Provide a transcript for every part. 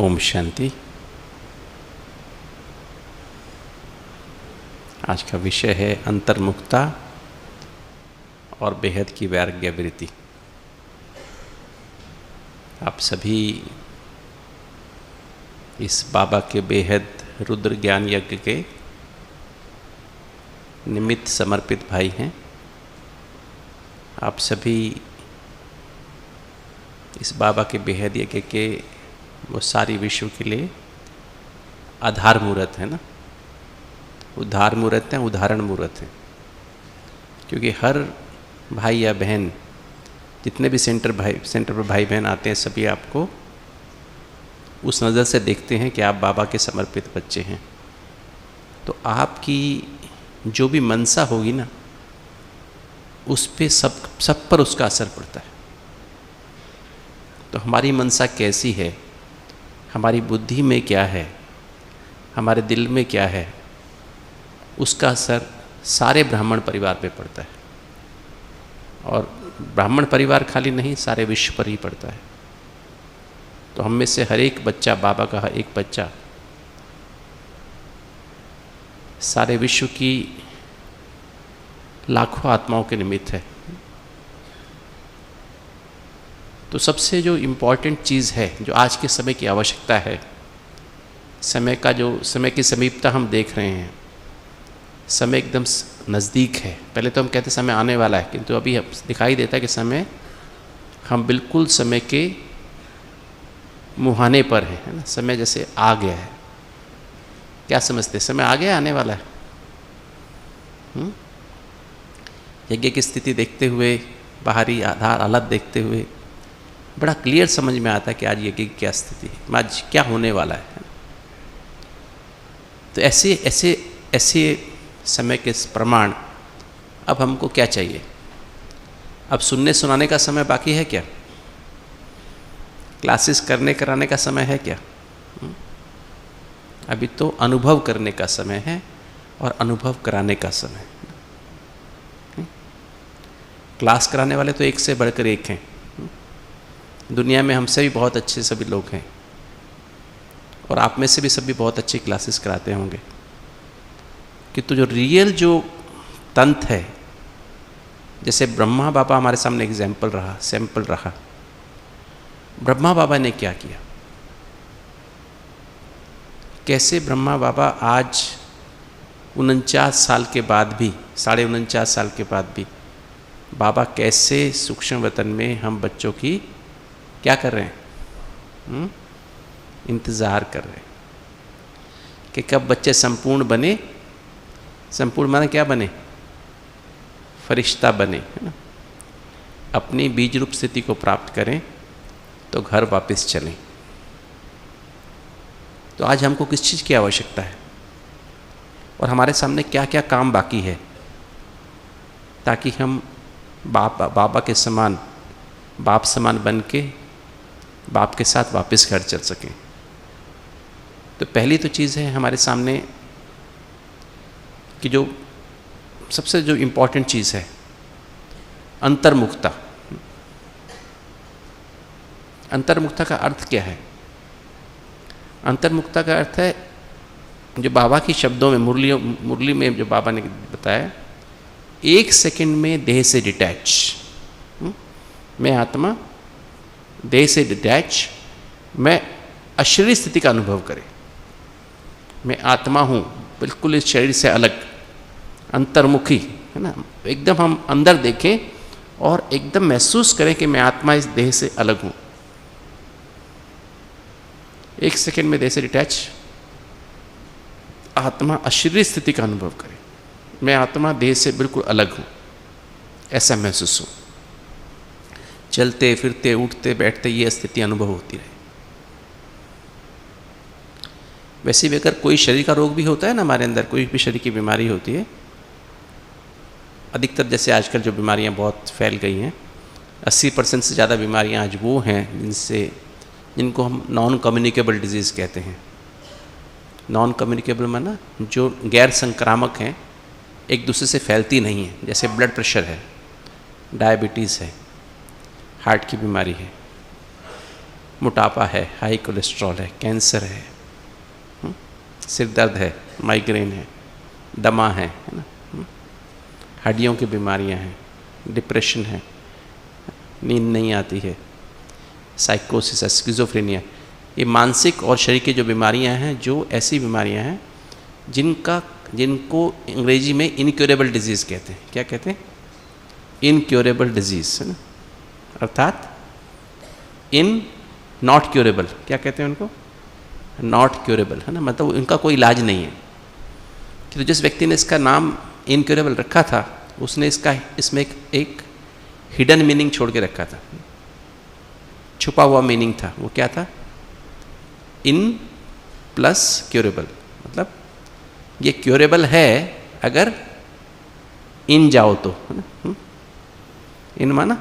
ओम शांति। आज का विषय है अंतर्मुखता और बेहद की वैराग्य वृत्ति। आप सभी इस बाबा के बेहद रुद्र ज्ञान यज्ञ के निमित्त समर्पित भाई हैं। आप सभी इस बाबा के बेहद यज्ञ के वो सारी विश्व के लिए आधार मूर्त है ना, उद्धार मूर्त हैं, उदाहरण मूर्त हैं। क्योंकि हर भाई या बहन, जितने भी सेंटर पर भाई बहन आते हैं, सभी आपको उस नज़र से देखते हैं कि आप बाबा के समर्पित बच्चे हैं। तो आपकी जो भी मनसा होगी ना, उस पे सब पर उसका असर पड़ता है। तो हमारी मनसा कैसी है, हमारी बुद्धि में क्या है, हमारे दिल में क्या है, उसका असर सारे ब्राह्मण परिवार पे पड़ता है। और ब्राह्मण परिवार खाली नहीं, सारे विश्व पर ही पड़ता है। तो हम में से हर एक बच्चा, बाबा का हर एक बच्चा सारे विश्व की लाखों आत्माओं के निमित्त है। तो सबसे जो इम्पोर्टेंट चीज़ है, जो आज के समय की आवश्यकता है, समय की समीपता हम देख रहे हैं, समय एकदम नज़दीक है। पहले तो हम कहते समय आने वाला है, किंतु अभी दिखाई देता है कि समय, हम बिल्कुल समय के मुहाने पर हैं, है ना। समय जैसे आ गया है। क्या समझते, समय आ गया, आने वाला है? यज्ञ की स्थिति देखते हुए, बाहरी आधार हालत देखते हुए बड़ा क्लियर समझ में आता है कि आज यज्ञ की क्या स्थिति है, आज क्या होने वाला है। तो ऐसे समय के प्रमाण अब हमको क्या चाहिए? अब सुनने सुनाने का समय बाकी है क्या? क्लासेस कराने का समय है क्या? अभी तो अनुभव करने का समय है और अनुभव कराने का समय है। क्लास कराने वाले तो एक से बढ़कर एक हैं। दुनिया में हमसे भी बहुत अच्छे सभी लोग हैं, और आप में से भी सभी बहुत अच्छी क्लासेस कराते होंगे। किंतु जो रियल जो तंत्र है, जैसे ब्रह्मा बाबा हमारे सामने सैंपल रहा। ब्रह्मा बाबा ने क्या किया? कैसे ब्रह्मा बाबा आज 49 साल के बाद भी, 49.5 साल के बाद भी, बाबा कैसे सूक्ष्म वतन में हम बच्चों की क्या कर रहे हैं? इंतज़ार कर रहे हैं कि कब बच्चे संपूर्ण बने। संपूर्ण माने क्या बने? फरिश्ता बने, है ना। अपनी बीज रूप स्थिति को प्राप्त करें तो घर वापस चलें। तो आज हमको किस चीज़ की आवश्यकता है और हमारे सामने क्या क्या काम बाकी है, ताकि हम बाबा के समान, बाप समान बन के बाप के साथ वापस घर चल सकें। तो पहली तो चीज़ है हमारे सामने कि जो सबसे जो इम्पोर्टेंट चीज़ है, अंतर्मुखता। अंतर्मुखता का अर्थ क्या है? अंतर्मुखता का अर्थ है, जो बाबा की शब्दों में, मुरली में जो बाबा ने बताया, 1 सेकंड में देह से डिटैच। मैं आत्मा देह से डिटैच, मैं अशरीरी स्थिति का अनुभव करे। मैं आत्मा हूँ, बिल्कुल इस शरीर से अलग, अंतर्मुखी, है ना। एकदम हम अंदर देखें और एकदम महसूस करें कि मैं आत्मा इस देह से अलग हूँ। 1 सेकंड में देह से डिटैच, आत्मा अशरीरी स्थिति का अनुभव करे। मैं आत्मा देह से बिल्कुल अलग हूँ, ऐसा महसूस हो। चलते फिरते, उठते बैठते ये स्थिति अनुभव होती रहे। वैसे भी अगर कोई शरीर का रोग भी होता है ना, हमारे अंदर कोई भी शरीर की बीमारी होती है, अधिकतर जैसे आजकल जो बीमारियां बहुत फैल गई हैं, 80% से ज़्यादा बीमारियां आज वो हैं जिनको हम नॉन कम्युनिकेबल डिजीज़ कहते हैं। नॉन कम्युनिकेबल माना जो गैर संक्रामक हैं, एक दूसरे से फैलती नहीं है। जैसे ब्लड प्रेशर है, डायबिटीज़ है, हार्ट की बीमारी है, मोटापा है, हाई कोलेस्ट्रॉल है, कैंसर है, सिर दर्द है, माइग्रेन है, दमा है ना, हड्डियों की बीमारियां हैं, डिप्रेशन है, नींद नहीं आती है, साइकोसिस है, स्किज़ोफ्रेनिया, ये मानसिक और शरीर की जो बीमारियां हैं, जो ऐसी बीमारियां हैं जिनको अंग्रेजी में इनक्योरेबल डिजीज़ कहते हैं। क्या कहते हैं? इनक्योरेबल डिजीज़, है ना, अर्थात इन नॉट क्योरेबल, क्या कहते हैं उनको? नॉट क्योरेबल, है ना, मतलब उनका कोई इलाज नहीं है। कि तो जिस व्यक्ति ने इसका नाम इनक्योरेबल रखा था, उसने इसमें एक हिडन मीनिंग छोड़ के रखा था, छुपा हुआ मीनिंग था। वो क्या था? इन प्लस क्योरेबल, मतलब ये क्योरेबल है अगर इन जाओ तो, है ना। इन माना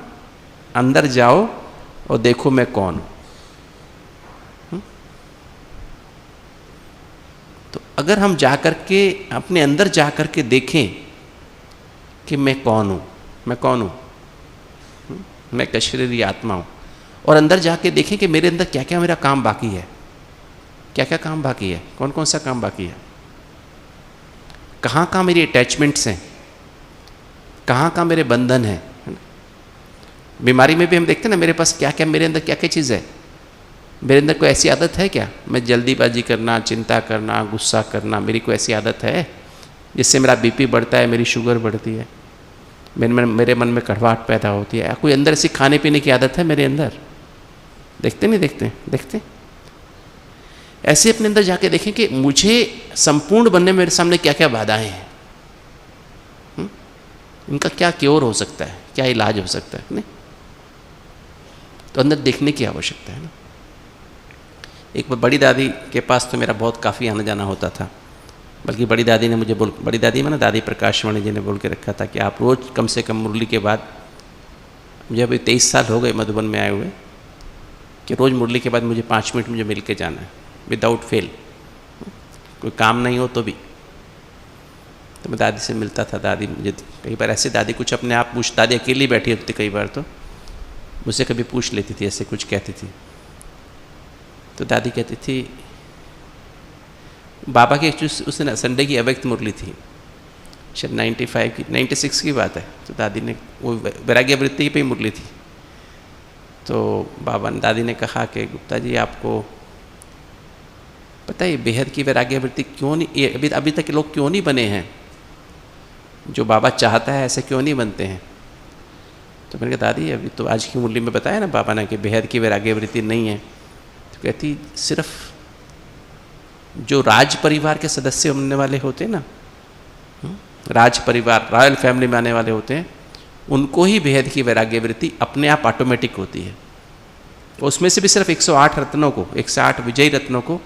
अंदर जाओ और देखो मैं कौन हूं। तो अगर हम जाकर के अपने अंदर जाकर के देखें कि मैं कौन हूं, मैं कौन हूं, मैं एक शरीरी आत्मा हूं, और अंदर जाके देखें कि मेरे अंदर क्या क्या मेरा काम बाकी है, क्या क्या काम बाकी है, कौन कौन सा काम बाकी है, कहाँ कहाँ मेरी अटैचमेंट्स हैं, कहाँ कहाँ मेरे बंधन हैं। बीमारी में भी हम देखते हैं ना, मेरे पास क्या क्या, मेरे अंदर क्या क्या चीज़ है, मेरे अंदर कोई ऐसी आदत है क्या, मैं जल्दीबाजी करना, चिंता करना, गुस्सा करना, मेरी कोई ऐसी आदत है जिससे मेरा बीपी बढ़ता है, मेरी शुगर बढ़ती है, मेरे मन में कड़वाहट पैदा होती है, कोई अंदर ऐसी खाने पीने की आदत है मेरे अंदर? देखते नहीं देखते? देखते। ऐसे अपने अंदर जाके देखें कि मुझे संपूर्ण बनने में मेरे सामने क्या क्या बाधाएं हैं, इनका क्या क्योर हो सकता है, क्या इलाज हो सकता है, नहीं? तो अंदर देखने की आवश्यकता है ना। एक बार बड़ी दादी के पास तो मेरा बहुत काफ़ी आना जाना होता था, बल्कि बड़ी दादी ने मुझे बड़ी दादी मैंने दादी प्रकाशवाणी जी ने बोल के रखा था कि आप रोज़ कम से कम मुरली के बाद, मुझे अभी 23 साल हो गए मधुबन में आए हुए, कि रोज़ मुरली के बाद मुझे 5 मिनट मुझे मिल के जाना है, विदाउट फेल, कोई काम नहीं हो तो भी। तो मैं दादी से मिलता था। दादी मुझे कई बार ऐसे, दादी कुछ अपने आप दादी अकेली बैठी होती थी, कई बार तो मुझसे कभी पूछ लेती थी, ऐसे कुछ कहती थी। तो दादी कहती थी, बाबा की उस दिन संडे की अव्यक्त मुरली थी, शायद 96 की बात है। तो दादी ने, वो वैराग्य वृत्ति पे ही मुरली थी। तो दादी ने कहा कि गुप्ता जी, आपको पता है बेहद की वैराग्य वृत्ति क्यों नहीं, अभी तक लोग क्यों नहीं बने हैं, जो बाबा चाहता है ऐसे क्यों नहीं बनते हैं? तो मैंने कहा दादी, अभी तो आज की मुरली में बताया ना बाबा ने कि बेहद की वैराग्य वृत्ति नहीं है। तो कहती, सिर्फ जो राज परिवार के सदस्य बनने वाले होते हैं ना, राज परिवार, रॉयल फैमिली में आने वाले होते हैं, उनको ही बेहद की वैराग्य वृत्ति अपने आप ऑटोमेटिक होती है। उसमें से भी सिर्फ 108 रत्नों को, 108 विजयी रत्नों को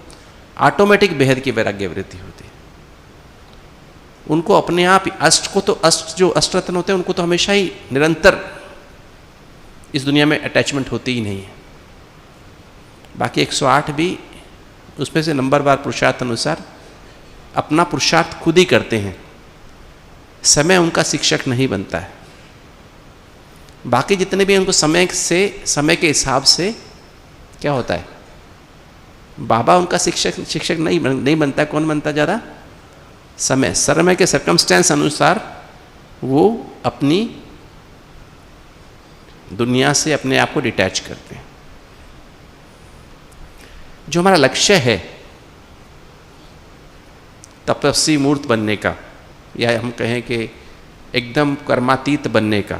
ऑटोमेटिक बेहद की वैराग्य वृत्ति होती है। उनको अपने आप ही, जो अष्ट रत्न होते हैं उनको तो हमेशा ही निरंतर इस दुनिया में अटैचमेंट होती ही नहीं है। बाकी 108 भी उसमें से नंबरवार पुरुषार्थ अनुसार अपना पुरुषार्थ खुद ही करते हैं, समय उनका शिक्षक नहीं बनता है। बाकी जितने भी उनको समय के हिसाब से क्या होता है, बाबा उनका शिक्षक नहीं बनता। कौन बनता ज़्यादा? समय के सर्कमस्टेंस अनुसार वो अपनी दुनिया से अपने आप को डिटैच करते हैं। जो हमारा लक्ष्य है तपस्वी मूर्त बनने का, या हम कहें कि एकदम कर्मातीत बनने का,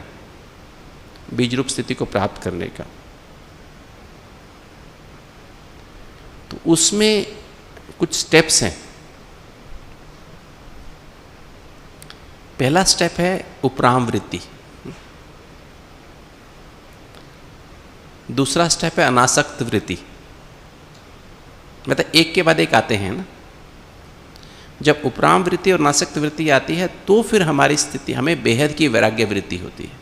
बीज रूप स्थिति को प्राप्त करने का, तो उसमें कुछ स्टेप्स हैं। पहला स्टेप है उपराम वृत्ति, दूसरा स्टेप है अनासक्त वृत्ति। मतलब एक के बाद एक आते हैं ना। जब उपराम वृत्ति और अनासक्त वृत्ति आती है तो फिर हमारी स्थिति, हमें बेहद की वैराग्य वृत्ति होती है।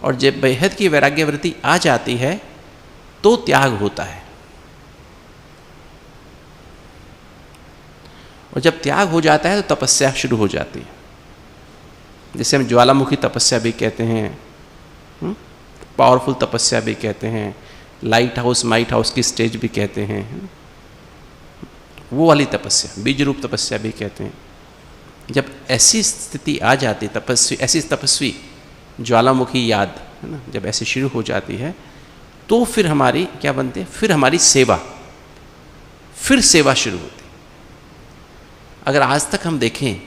और जब बेहद की वैराग्य वृत्ति आ जाती है तो त्याग होता है। और जब त्याग हो जाता है तो तपस्या शुरू हो जाती है, जिसे हम ज्वालामुखी तपस्या भी कहते हैं, पावरफुल तपस्या भी कहते हैं, लाइट हाउस माइट हाउस की स्टेज भी कहते हैं, वो वाली तपस्या बीज रूप तपस्या भी कहते हैं। जब ऐसी स्थिति आ जाती तपस्वी, ऐसी तपस्वी ज्वालामुखी याद है ना, जब ऐसे शुरू हो जाती है तो फिर हमारी क्या बनती है, फिर हमारी सेवा, फिर सेवा शुरू होती है। अगर आज तक हम देखें,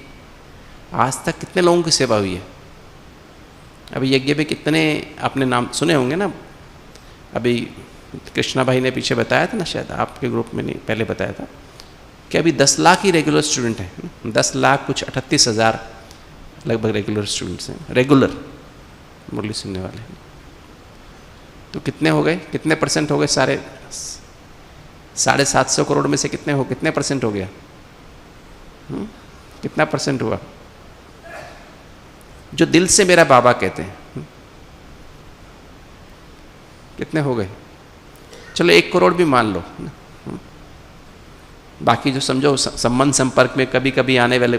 आज तक कितने लोगों की सेवा हुई है। अभी यज्ञ पे कितने आपने नाम सुने होंगे ना, अभी कृष्णा भाई ने पीछे बताया था ना, शायद आपके ग्रुप में नहीं, पहले बताया था कि अभी 10 लाख ही रेगुलर स्टूडेंट हैं। 10 लाख कुछ 38,000 लगभग रेगुलर स्टूडेंट्स हैं, रेगुलर मुरली सुनने वाले। तो कितने हो गए, कितने परसेंट हो गए, 750 करोड़ में से कितने परसेंट हो गया, कितना परसेंट हुआ जो दिल से मेरा बाबा कहते हैं, कितने हो गए। चलो 1 करोड़ भी मान लो, बाकी जो समझो संबंध संपर्क में कभी कभी आने वाले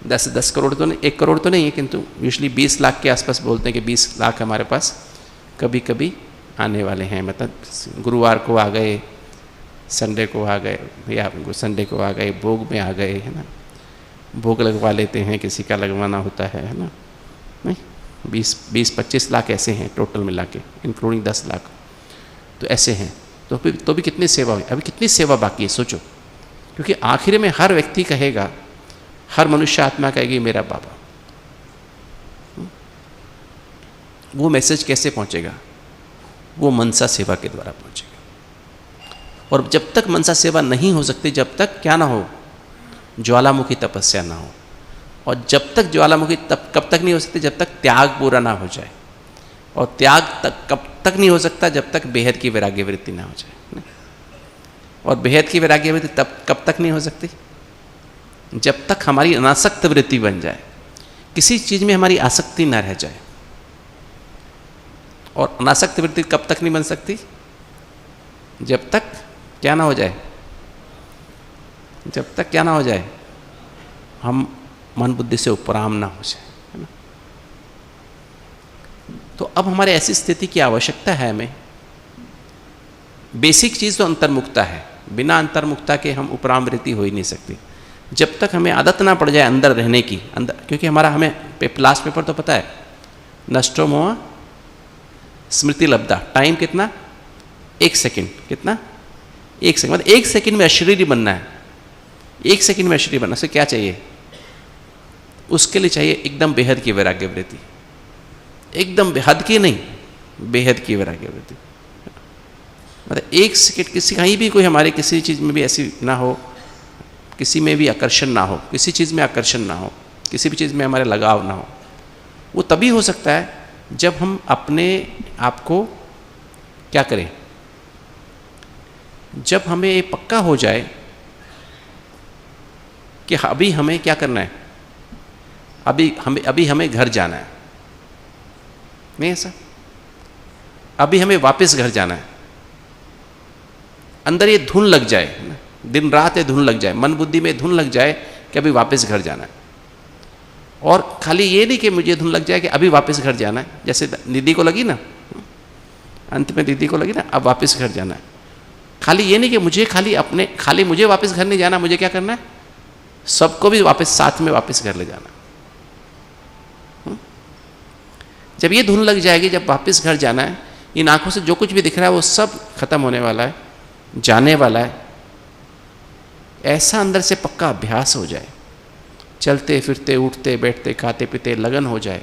10 करोड़ तो नहीं, 1 करोड़ तो नहीं है, किंतु यूजली 20 लाख के आसपास बोलते हैं कि 20 लाख हमारे पास कभी कभी आने वाले हैं। मतलब गुरुवार को आ गए, संडे को आ गए, या संडे को आ गए, भोग में आ गए, है ना, भोग लगवा लेते हैं, किसी का लगवाना होता है ना, नहीं 20-25 लाख ऐसे हैं टोटल मिला के, इंक्लूडिंग 10 लाख, तो ऐसे हैं। तो भी कितनी सेवा हुई, अभी कितनी सेवा बाकी है सोचो। क्योंकि आखिर में हर व्यक्ति कहेगा, हर मनुष्य आत्मा कहेगी मेरा बाबा। वो मैसेज कैसे पहुंचेगा, वो मनसा सेवा के द्वारा पहुंचेगा। और जब तक मनसा सेवा नहीं हो सकती, जब तक क्या ना हो, ज्वालामुखी तपस्या ना हो। और जब तक ज्वालामुखी कब तक नहीं हो सकती, जब तक त्याग पूरा ना हो जाए। और त्याग कब तक नहीं हो सकता, जब तक बेहद की वैराग्य वृत्ति ना हो जाए। और बेहद की वैराग्य वृत्ति कब तक नहीं हो सकती, जब तक हमारी अनासक्त वृत्ति बन जाए, किसी चीज में हमारी आसक्ति ना रह जाए। और अनासक्त वृत्ति कब तक नहीं बन सकती, जब तक क्या ना हो जाए, जब तक क्या ना हो जाए, हम मन बुद्धि से उपराम ना हो जाए, है ना। तो अब हमारे ऐसी स्थिति की आवश्यकता है हमें। बेसिक चीज तो अंतर्मुक्ता है, बिना अंतर्मुक्ता के हम उपराम वृत्ति हो ही नहीं सकती। जब तक हमें आदत ना पड़ जाए अंदर रहने की, अंदर, क्योंकि हमें लास्ट पेपर तो पता है, नष्टो मोह स्मृति लब्धा, टाइम कितना, 1 सेकेंड, कितना 1 सेकेंड, मतलब 1 सेकेंड में अशरीरी बनना है। 1 सेकेंड में अशरीरी बनना, उसे क्या चाहिए, उसके लिए चाहिए एकदम बेहद की वैराग्य वृत्ति, एकदम बेहद की नहीं, बेहद की वैराग्य वृत्ति। मतलब 1 सेकेंड किसी कहीं भी कोई हमारे किसी चीज़ में भी ऐसी ना हो, किसी में भी आकर्षण ना हो, किसी चीज़ में आकर्षण ना हो, किसी भी चीज़ में हमारे लगाव ना हो। वो तभी हो सकता है जब हम अपने आप को क्या करें, जब हमें ये पक्का हो जाए कि अभी हमें क्या करना है, अभी हमें घर जाना है, नहीं ऐसा, अभी हमें वापस घर जाना है। अंदर ये धुन लग जाए, दिन रात ये धुन लग जाए, मन बुद्धि में धुन लग जाए कि अभी वापस घर जाना है। और खाली ये नहीं कि मुझे धुन लग जाए कि अभी वापस घर जाना है, जैसे दीदी को लगी ना, अंत में दीदी को लगी ना, अब वापस घर जाना है। खाली ये नहीं कि मुझे खाली मुझे वापस घर नहीं जाना, मुझे क्या करना है, सबको भी वापस साथ में वापस घर ले जाना। जब ये धुन लग जाएगी, जब वापस घर जाना है, इन आंखों से जो कुछ भी दिख रहा है वो सब खत्म होने वाला है, जाने वाला है। ऐसा अंदर से पक्का अभ्यास हो जाए, चलते फिरते उठते बैठते खाते पीते लगन हो जाए।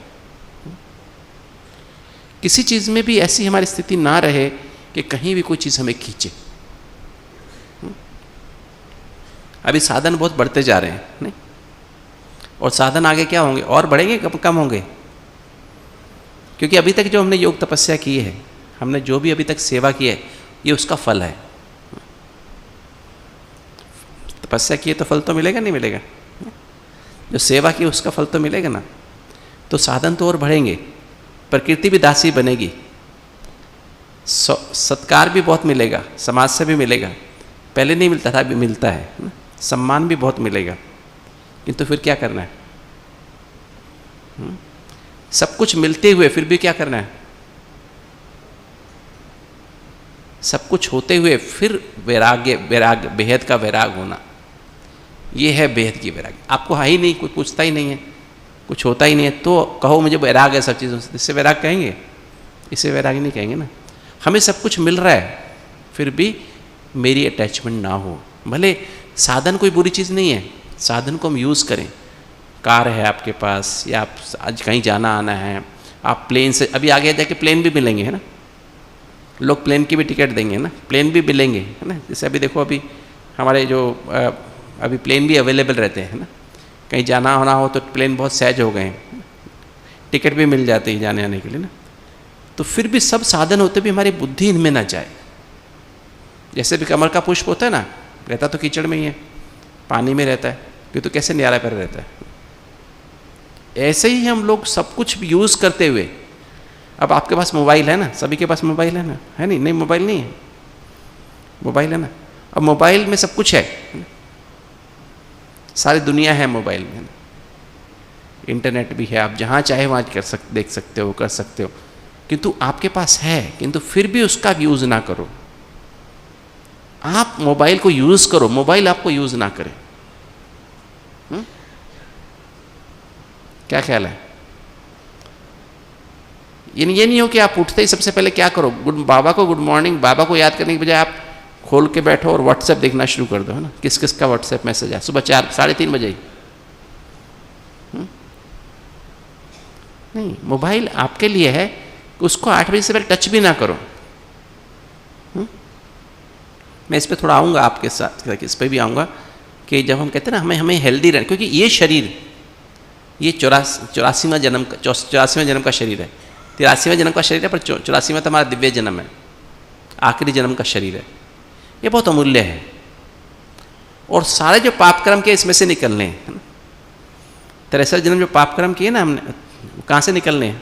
किसी चीज में भी ऐसी हमारी स्थिति ना रहे कि कहीं भी कोई चीज हमें खींचे। अभी साधन बहुत बढ़ते जा रहे हैं, नहीं, और साधन आगे क्या होंगे, और बढ़ेंगे कम होंगे। क्योंकि अभी तक जो हमने योग तपस्या की है, हमने जो भी अभी तक सेवा की है, ये उसका फल है। तपस्या की है तो फल तो मिलेगा, नहीं मिलेगा, जो सेवा की उसका फल तो मिलेगा ना। तो साधन तो और बढ़ेंगे, प्रकृति भी दासी बनेगी, सत्कार भी बहुत मिलेगा, समाज से भी मिलेगा, पहले नहीं मिलता था अभी मिलता है, सम्मान भी बहुत मिलेगा। किंतु फिर क्या करना है, सब कुछ मिलते हुए फिर भी क्या करना है, सब कुछ होते हुए फिर वैराग्य बेहद का वैराग होना, ये है बेहद की वैराग्य। आपको है ही नहीं, कुछ पूछता ही नहीं है, कुछ होता ही नहीं है, तो कहो मुझे वैराग है सब चीज़ों से, इससे वैराग कहेंगे? इसे वैराग नहीं कहेंगे ना। हमें सब कुछ मिल रहा है फिर भी मेरी अटैचमेंट ना हो। भले साधन कोई बुरी चीज़ नहीं है, साधन को हम यूज़ करें। कार है आपके पास, या आप आज कहीं जाना आना है, आप प्लेन से, अभी आगे जाके प्लेन भी मिलेंगे, है ना, लोग प्लेन की भी टिकट देंगे ना, प्लेन भी मिलेंगे, है ना। जैसे अभी देखो, अभी हमारे जो अभी प्लेन भी अवेलेबल रहते हैं ना, कहीं जाना होना हो तो प्लेन बहुत सहज हो गए हैं, टिकट भी मिल जाती है जाने आने के लिए ना। तो फिर भी सब साधन होते भी हमारी बुद्धि इनमें ना जाए। जैसे भी कमल का पुष्प होता है ना, रहता तो कीचड़ में ही है, पानी में रहता है, ये तो कैसे न्यारा पर रहता है। ऐसे ही हम लोग सब कुछ यूज़ करते हुए, अब आपके पास मोबाइल है ना, सभी के पास मोबाइल है ना, है नहीं? नहीं, मोबाइल नहीं है, मोबाइल है ना। अब मोबाइल में सब कुछ है, सारी दुनिया है मोबाइल में, इंटरनेट भी है, आप जहाँ चाहे वहाँ देख सकते हो, कर सकते हो, किंतु आपके पास है, किंतु फिर भी उसका यूज़ ना करो। आप मोबाइल को यूज़ करो, मोबाइल आपको यूज़ ना करे। क्या ख्याल है? ये नहीं हो कि आप उठते ही सबसे पहले क्या करो, बाबा को गुड मॉर्निंग, बाबा को याद करने के बजाय आप खोल के बैठो और व्हाट्सएप देखना शुरू कर दो, है ना, किस किस का व्हाट्सएप मैसेज है सुबह 4 साढ़े 3 बजे ही। नहीं, मोबाइल आपके लिए है, उसको 8 बजे से पहले टच भी ना करो। मैं इस पर थोड़ा आऊँगा आपके साथ, इस पर भी आऊँगा कि जब हम कहते हैं ना हमें हेल्दी रहना, क्योंकि ये शरीर, ये 84वां जन्म का शरीर है, 83वां जन्म का शरीर है, पर 84वां तो हमारा दिव्य जन्म है, आखिरी जन्म का शरीर है। ये बहुत अमूल्य है, और सारे जो पाप कर्म के इसमें से निकलने हैं, है ना। 63 जन्म जो पाप कर्म किए ना हमने, कहाँ से निकलने हैं?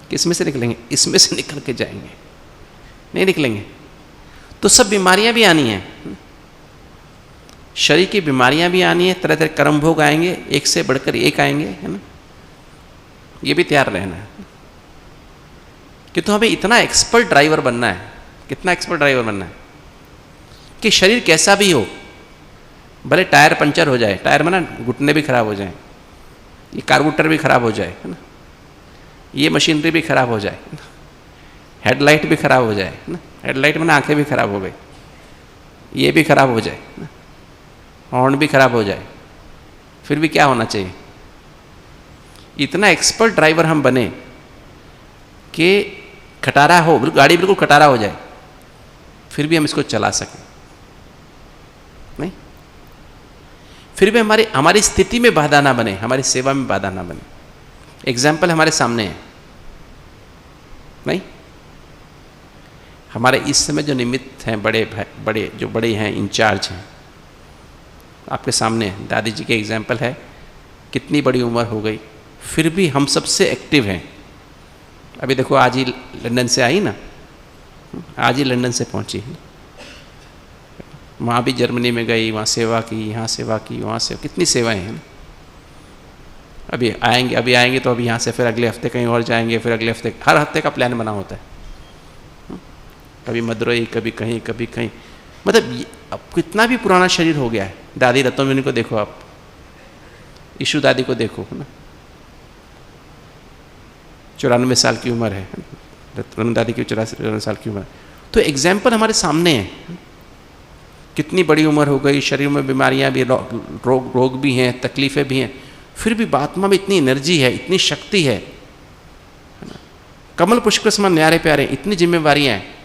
किसमें से निकलेंगे? इसमें से निकल के जाएंगे, नहीं निकलेंगे तो सब बीमारियां भी आनी हैं, शरीर की बीमारियां भी आनी है, तरह तरह कर्म भोग आएंगे, एक से बढ़कर एक आएंगे, है ना। ये भी तैयार रहना है कि तो हमें इतना एक्सपर्ट ड्राइवर बनना है, कितना एक्सपर्ट ड्राइवर बनना है कि शरीर कैसा भी हो, भले टायर पंचर हो जाए, टायर में ना घुटने भी खराब हो जाए, ये कार्बोरेटर भी खराब हो जाए, है ना, ये मशीनरी भी खराब हो जाए, हेडलाइट भी खराब हो जाए, है ना, हेडलाइट में ना आंखें भी खराब हो गई, ये भी खराब हो जाए ना, हॉर्न भी खराब हो जाए, फिर भी क्या होना चाहिए? इतना एक्सपर्ट ड्राइवर हम बने कि खटारा हो, गाड़ी बिल्कुल खटारा हो जाए, फिर भी हम इसको चला सकें, नहीं, फिर भी हमारी स्थिति में बाधा ना बने, हमारी सेवा में बाधा ना बने। एग्जाम्पल हमारे सामने है, नहीं, हमारे इस समय जो निमित्त हैं, बड़े हैं, इंचार्ज हैं, आपके सामने दादी जी के एग्जाम्पल है, कितनी बड़ी उम्र हो गई, फिर भी हम सबसे एक्टिव हैं। अभी देखो, आज ही लंदन से आई ना, आज ही लंदन से पहुंची, वहाँ भी जर्मनी में गई, वहाँ सेवा की, यहाँ सेवा की, वहाँ से कितनी सेवाएं हैं। अभी आएंगे तो अभी यहाँ से फिर अगले हफ्ते कहीं और जाएंगे, फिर अगले हफ्ते, हर हफ्ते का प्लान बना होता है, कभी मदुरई, कभी कहीं, मतलब अब कितना भी पुराना शरीर हो गया है। दादी रत्नवेणी को देखो, आप ईशु दादी को देखो, है ना, 94 साल की उम्र है, रत्न दादी की 94 साल की उम्र। तो एग्जाम्पल हमारे सामने है, कितनी बड़ी उम्र हो गई, शरीर में बीमारियां भी, रोग भी हैं, तकलीफ़ें भी हैं, फिर भी आत्मा में इतनी एनर्जी है, इतनी शक्ति है ना, कमल पुष्प के समान न्यारे प्यारे, इतनी जिम्मेवारियां हैं।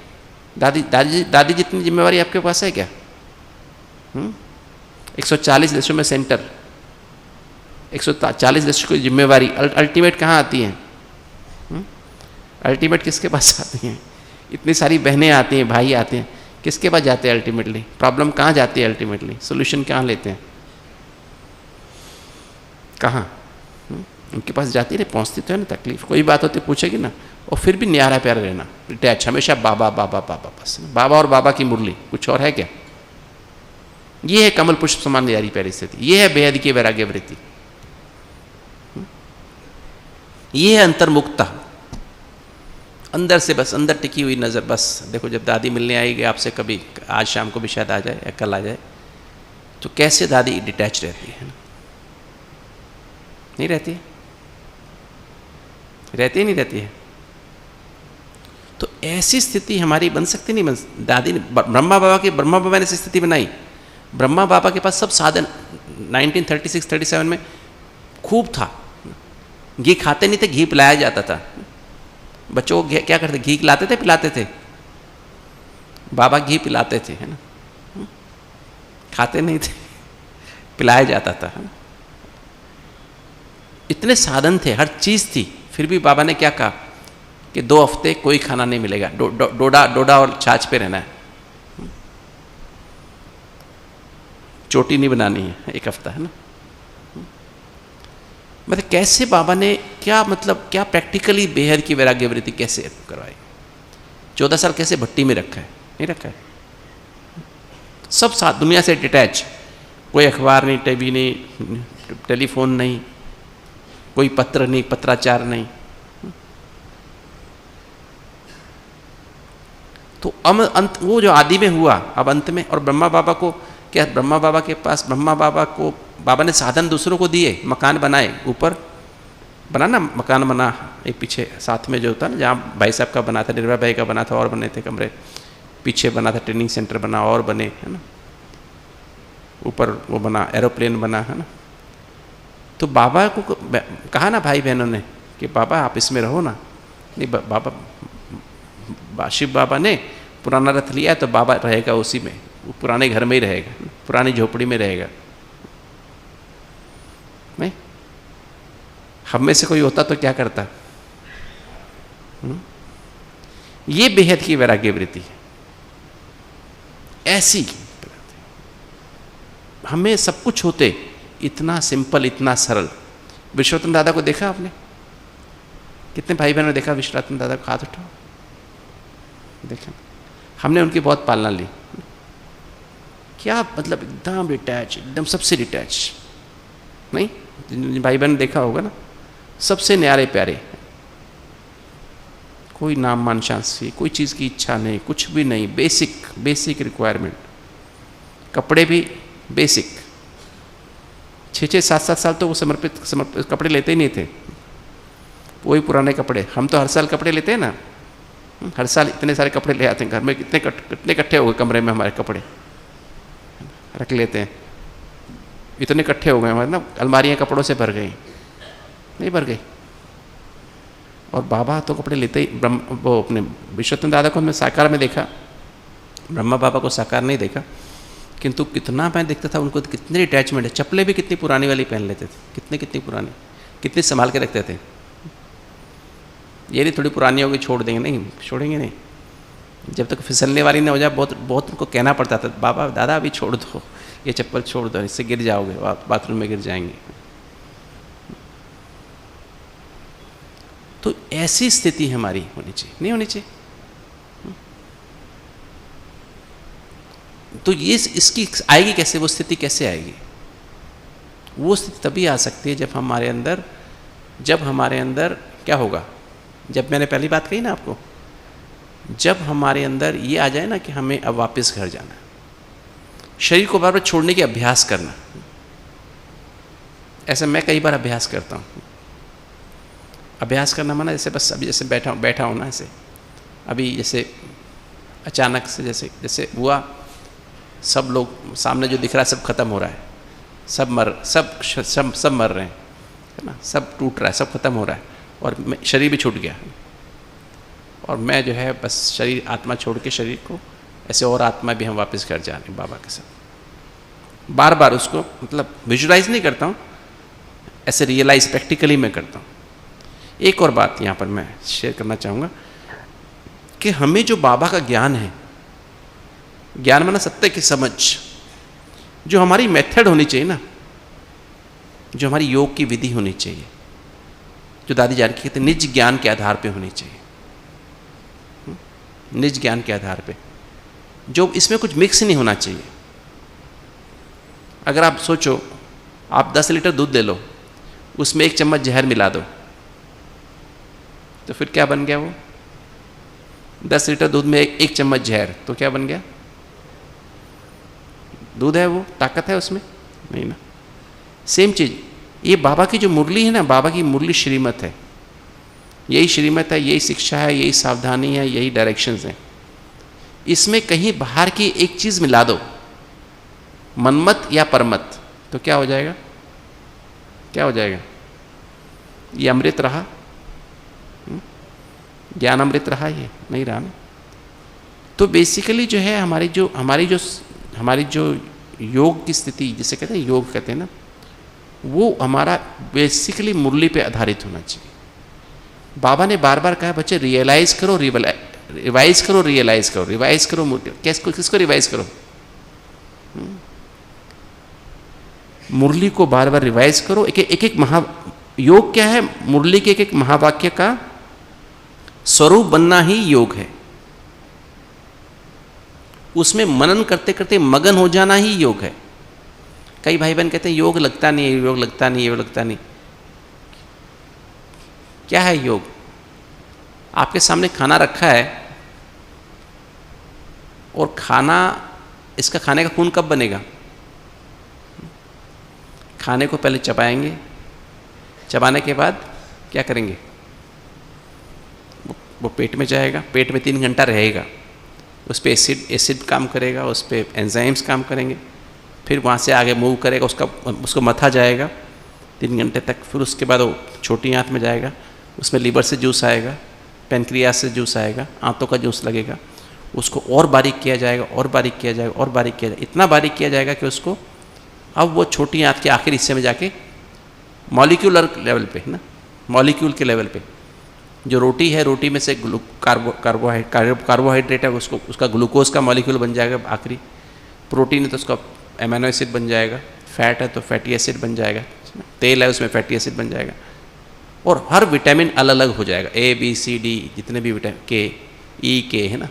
दादी जितनी जिम्मेवारी आपके पास है क्या? 140 देशों में सेंटर, 140 देशों की जिम्मेवारी, अल्टीमेट कहाँ आती है? अल्टीमेट किसके पास आती हैं? इतनी सारी बहनें आती हैं, भाई आते हैं, किसके पास जाते हैं अल्टीमेटली? प्रॉब्लम कहाँ जाती है अल्टीमेटली? सोल्यूशन कहाँ लेते हैं? कहाँ? उनके पास जाती है, पहुँचती तो है ना तकलीफ, कोई बात होती पूछेगी ना, और फिर भी न्यारा प्यारा रहना, अटैच, हमेशा बाबा बाबा बाबा, बस बाबा और बाबा की मुरली, कुछ और है क्या? ये है कमल पुष्प समान न्यारी प्यारी स्थिति, ये है बेहद की वैराग्य वृत्ति, ये है अंतर्मुक्ता। अंदर से बस अंदर टिकी हुई नज़र, बस देखो जब दादी मिलने आएगी आपसे, कभी आज शाम को भी शायद आ जाए या कल आ जाए, तो कैसे दादी डिटैच रहती है ना? नहीं रहती है? रहती है नहीं रहती है? तो ऐसी स्थिति हमारी बन सकती नहीं बन? दादी ने ब्रह्मा बाबा ने ऐसी स्थिति बनाई। ब्रह्मा बाबा के पास सब साधन 1936-37 में खूब था। घी खाते नहीं थे, घी पिलाया जाता था बच्चों को। क्या करते? घी खिलाते थे, पिलाते थे। बाबा घी पिलाते थे, है ना? खाते नहीं थे, पिलाया जाता था, है ना? इतने साधन थे, हर चीज़ थी। फिर भी बाबा ने क्या कहा कि 2 हफ्ते कोई खाना नहीं मिलेगा, डोडा और छाछ पे रहना है, चोटी नहीं बनानी है 1 हफ्ता, है ना? मतलब कैसे बाबा ने क्या, मतलब क्या प्रैक्टिकली बेहद की वैराग्य वृत्ति कैसे करवाई? 14 साल कैसे भट्टी में रखा है? नहीं रखा है। सब साथ दुनिया से डिटैच, कोई अखबार नहीं, टीवी नहीं, टेलीफोन नहीं, कोई पत्र नहीं, पत्राचार नहीं। तो अंत वो जो आदि में हुआ, अब अंत में। और ब्रह्मा बाबा को क्या, ब्रह्मा बाबा के पास, ब्रह्मा बाबा को बाबा ने साधन दूसरों को दिए, मकान बनाए, ऊपर बना ना मकान बना, एक पीछे साथ में जो होता ना, जहाँ भाई साहब का बना था, निर्भय भाई का बना था, और बने थे कमरे, पीछे बना था ट्रेनिंग सेंटर बना, और बने, है ना? ऊपर वो बना, एरोप्लेन बना, है ना? तो बाबा को कहा ना भाई बहनों ने कि बाबा आप इसमें रहो ना। नहीं, बाबा शिव बाबा ने पुराना रथ लिया है तो बाबा रहेगा उसी में, वो पुराने घर में ही रहेगा, पुरानी झोपड़ी में रहेगा। नहीं, हम में से कोई होता तो क्या करता? ये बेहद की वैराग्य वृत्ति है। ऐसी हमें सब कुछ होते, इतना सिंपल, इतना सरल। विश्वनाथन दादा को देखा आपने? कितने भाई बहनों ने देखा विश्वनाथन दादा को? हाथ उठाओ। देखा, हमने उनकी बहुत पालना ली। क्या मतलब, एकदम डिटैच, एकदम सबसे डिटैच। नहीं, जिन भाई बहन देखा होगा ना, सबसे न्यारे प्यारे, कोई नाम मान शांति, कोई चीज़ की इच्छा नहीं, कुछ भी नहीं, बेसिक रिक्वायरमेंट। कपड़े भी बेसिक, 6-6, 7-7 साल तो वो समर्पित कपड़े लेते ही नहीं थे, वही पुराने कपड़े। हम तो हर साल कपड़े लेते हैं ना, हर साल इतने सारे कपड़े ले आते हैं घर में, कितने इकट्ठे हो गए कमरे में, हमारे कपड़े रख लेते हैं, इतने इकट्ठे हो गए हमारे ना, अलमारियाँ कपड़ों से भर गई, नहीं भर गई। और बाबा तो कपड़े लेते ही, वो अपने विश्वनाथन दादा को हमने साकार में देखा, ब्रह्मा बाबा को साकार नहीं देखा, किंतु कितना मैं देखता था उनको, कितनी अटैचमेंट है। चप्पलें भी कितनी पुरानी वाली पहन लेते थे, कितनी पुरानी, कितनी संभाल के रखते थे। ये नहीं थोड़ी पुरानी होगी छोड़ देंगे, नहीं छोड़ेंगे नहीं, जब तक फिसलने वाली ना हो जाए। बहुत उनको कहना पड़ता था, बाबा दादा अभी छोड़ दो, ये चप्पल छोड़ दो, इससे गिर जाओगे, बाथरूम में गिर जाएंगे। तो ऐसी स्थिति हमारी होनी चाहिए, नहीं होनी चाहिए? तो ये इसकी आएगी कैसे, वो स्थिति कैसे आएगी? वो स्थिति तभी आ सकती है जब हमारे अंदर क्या होगा, जब मैंने पहली बात कही ना आपको, जब हमारे अंदर ये आ जाए ना कि हमें अब वापस घर जाना है, शरीर को बार बार छोड़ने के अभ्यास करना। ऐसा मैं कई बार अभ्यास करता हूँ। अभ्यास करना माना जैसे बस अभी जैसे बैठा हूँ ना, ऐसे अभी जैसे अचानक से जैसे हुआ, सब लोग सामने जो दिख रहा है सब खत्म हो रहा है, सब मर रहे हैं, है ना, सब टूट रहा है, सब खत्म हो रहा है, और शरीर भी छूट गया, और मैं जो है बस शरीर आत्मा छोड़ के शरीर को ऐसे, और आत्मा भी हम वापस घर जा रहे हैं बाबा के साथ। बार बार उसको मतलब विजुलाइज नहीं करता हूँ, ऐसे रियलाइज प्रैक्टिकली मैं करता हूँ। एक और बात यहाँ पर मैं शेयर करना चाहूँगा कि हमें जो बाबा का ज्ञान है, ज्ञान माना सत्य की समझ, जो हमारी मेथड होनी चाहिए ना, जो हमारी योग की विधि होनी चाहिए, जो दादी जान कहते हैं निज ज्ञान के आधार पे होनी चाहिए, निज ज्ञान के आधार पे, जो इसमें कुछ मिक्स नहीं होना चाहिए। अगर आप सोचो, आप 10 लीटर दूध ले लो, उसमें 1 चम्मच जहर मिला दो, तो फिर क्या बन गया वो? 10 लीटर दूध में एक चम्मच जहर, तो क्या बन गया? दूध है वो, ताकत है उसमें? नहीं ना। सेम चीज़, ये बाबा की जो मुरली है ना, बाबा की मुरली श्रीमत है, यही श्रीमत है, यही शिक्षा है, यही सावधानी है, यही डायरेक्शंस हैं। इसमें कहीं बाहर की एक चीज़ मिला दो, मनमत या परमत, तो क्या हो जाएगा? क्या हो जाएगा? ये अमृत रहा? ज्ञान अमृत रहा? ये नहीं रहा ना। तो बेसिकली जो है हमारी जो योग की स्थिति, जिसे कहते हैं योग कहते हैं ना, वो हमारा बेसिकली मुरली पे आधारित होना चाहिए। बाबा ने बार बार कहा बच्चे रियलाइज करो, रिवाइज करो, रियलाइज करो, रिवाइज करो। किसको रिवाइज करो? मुरली को बार बार रिवाइज करो। एक योग क्या है? मुरली के एक महावाक्य का स्वरूप बनना ही योग है। उसमें मनन करते करते मगन हो जाना ही योग है। कई भाई बहन कहते हैं योग लगता नहीं है, योग लगता नहीं है, योग लगता नहीं। क्या है योग? आपके सामने खाना रखा है और इसका खाने का खून कब बनेगा? खाने को पहले चबाएंगे, चबाने के बाद क्या करेंगे? वो पेट में जाएगा, पेट में 3 घंटा रहेगा, उस पर एसिड काम करेगा, उस पर एंजाइम्स काम करेंगे, फिर वहाँ से आगे मूव करेगा, उसको मथा जाएगा 3 घंटे तक। फिर उसके बाद वो छोटी आंत में जाएगा, उसमें लीवर से जूस आएगा, पेनक्रियास से जूस आएगा, आंतों का जूस लगेगा, उसको और बारीक किया जाएगा, और बारीक किया जाएगा, और बारीक किया जाएगा, इतना बारीक किया जाएगा कि उसको अब वो छोटी आंत के आखिरी हिस्से में जाके मॉलिक्यूलर लेवल पे ना, मॉलिक्यूल के लेवल पे जो रोटी है, रोटी में से कार्बोहाइड्रेट है, उसका ग्लूकोज का मॉलिक्यूल बन जाएगा आखिरी। प्रोटीन है तो उसका एमिनो एसिड बन जाएगा, फैट है तो फैटी एसिड बन जाएगा, तेल है उसमें फैटी एसिड बन जाएगा, और हर विटामिन अलग अलग हो जाएगा। A, B, C, D जितने भी विटामिन, K, E, K है ना,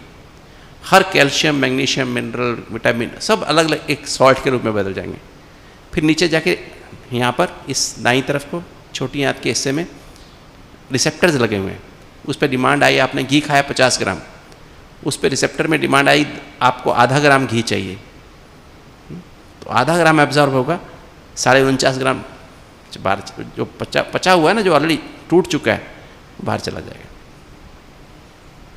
हर कैल्शियम, मैग्नीशियम, मिनरल, विटामिन सब अलग अलग एक सॉल्ट के रूप में बदल जाएंगे। फिर नीचे जाके यहाँ पर इस दाईं तरफ को छोटी आंत के हिस्से में रिसेप्टर्स लगे हुए हैं, उस पर डिमांड आई, आपने घी खाया 50 ग्राम, उस पर रिसेप्टर में डिमांड आई आपको आधा ग्राम घी चाहिए, तो आधा ग्राम एब्जॉर्ब होगा, 49.5 ग्राम बाहर जो पचा हुआ है ना, जो ऑलरेडी टूट चुका है, बाहर चला जाएगा।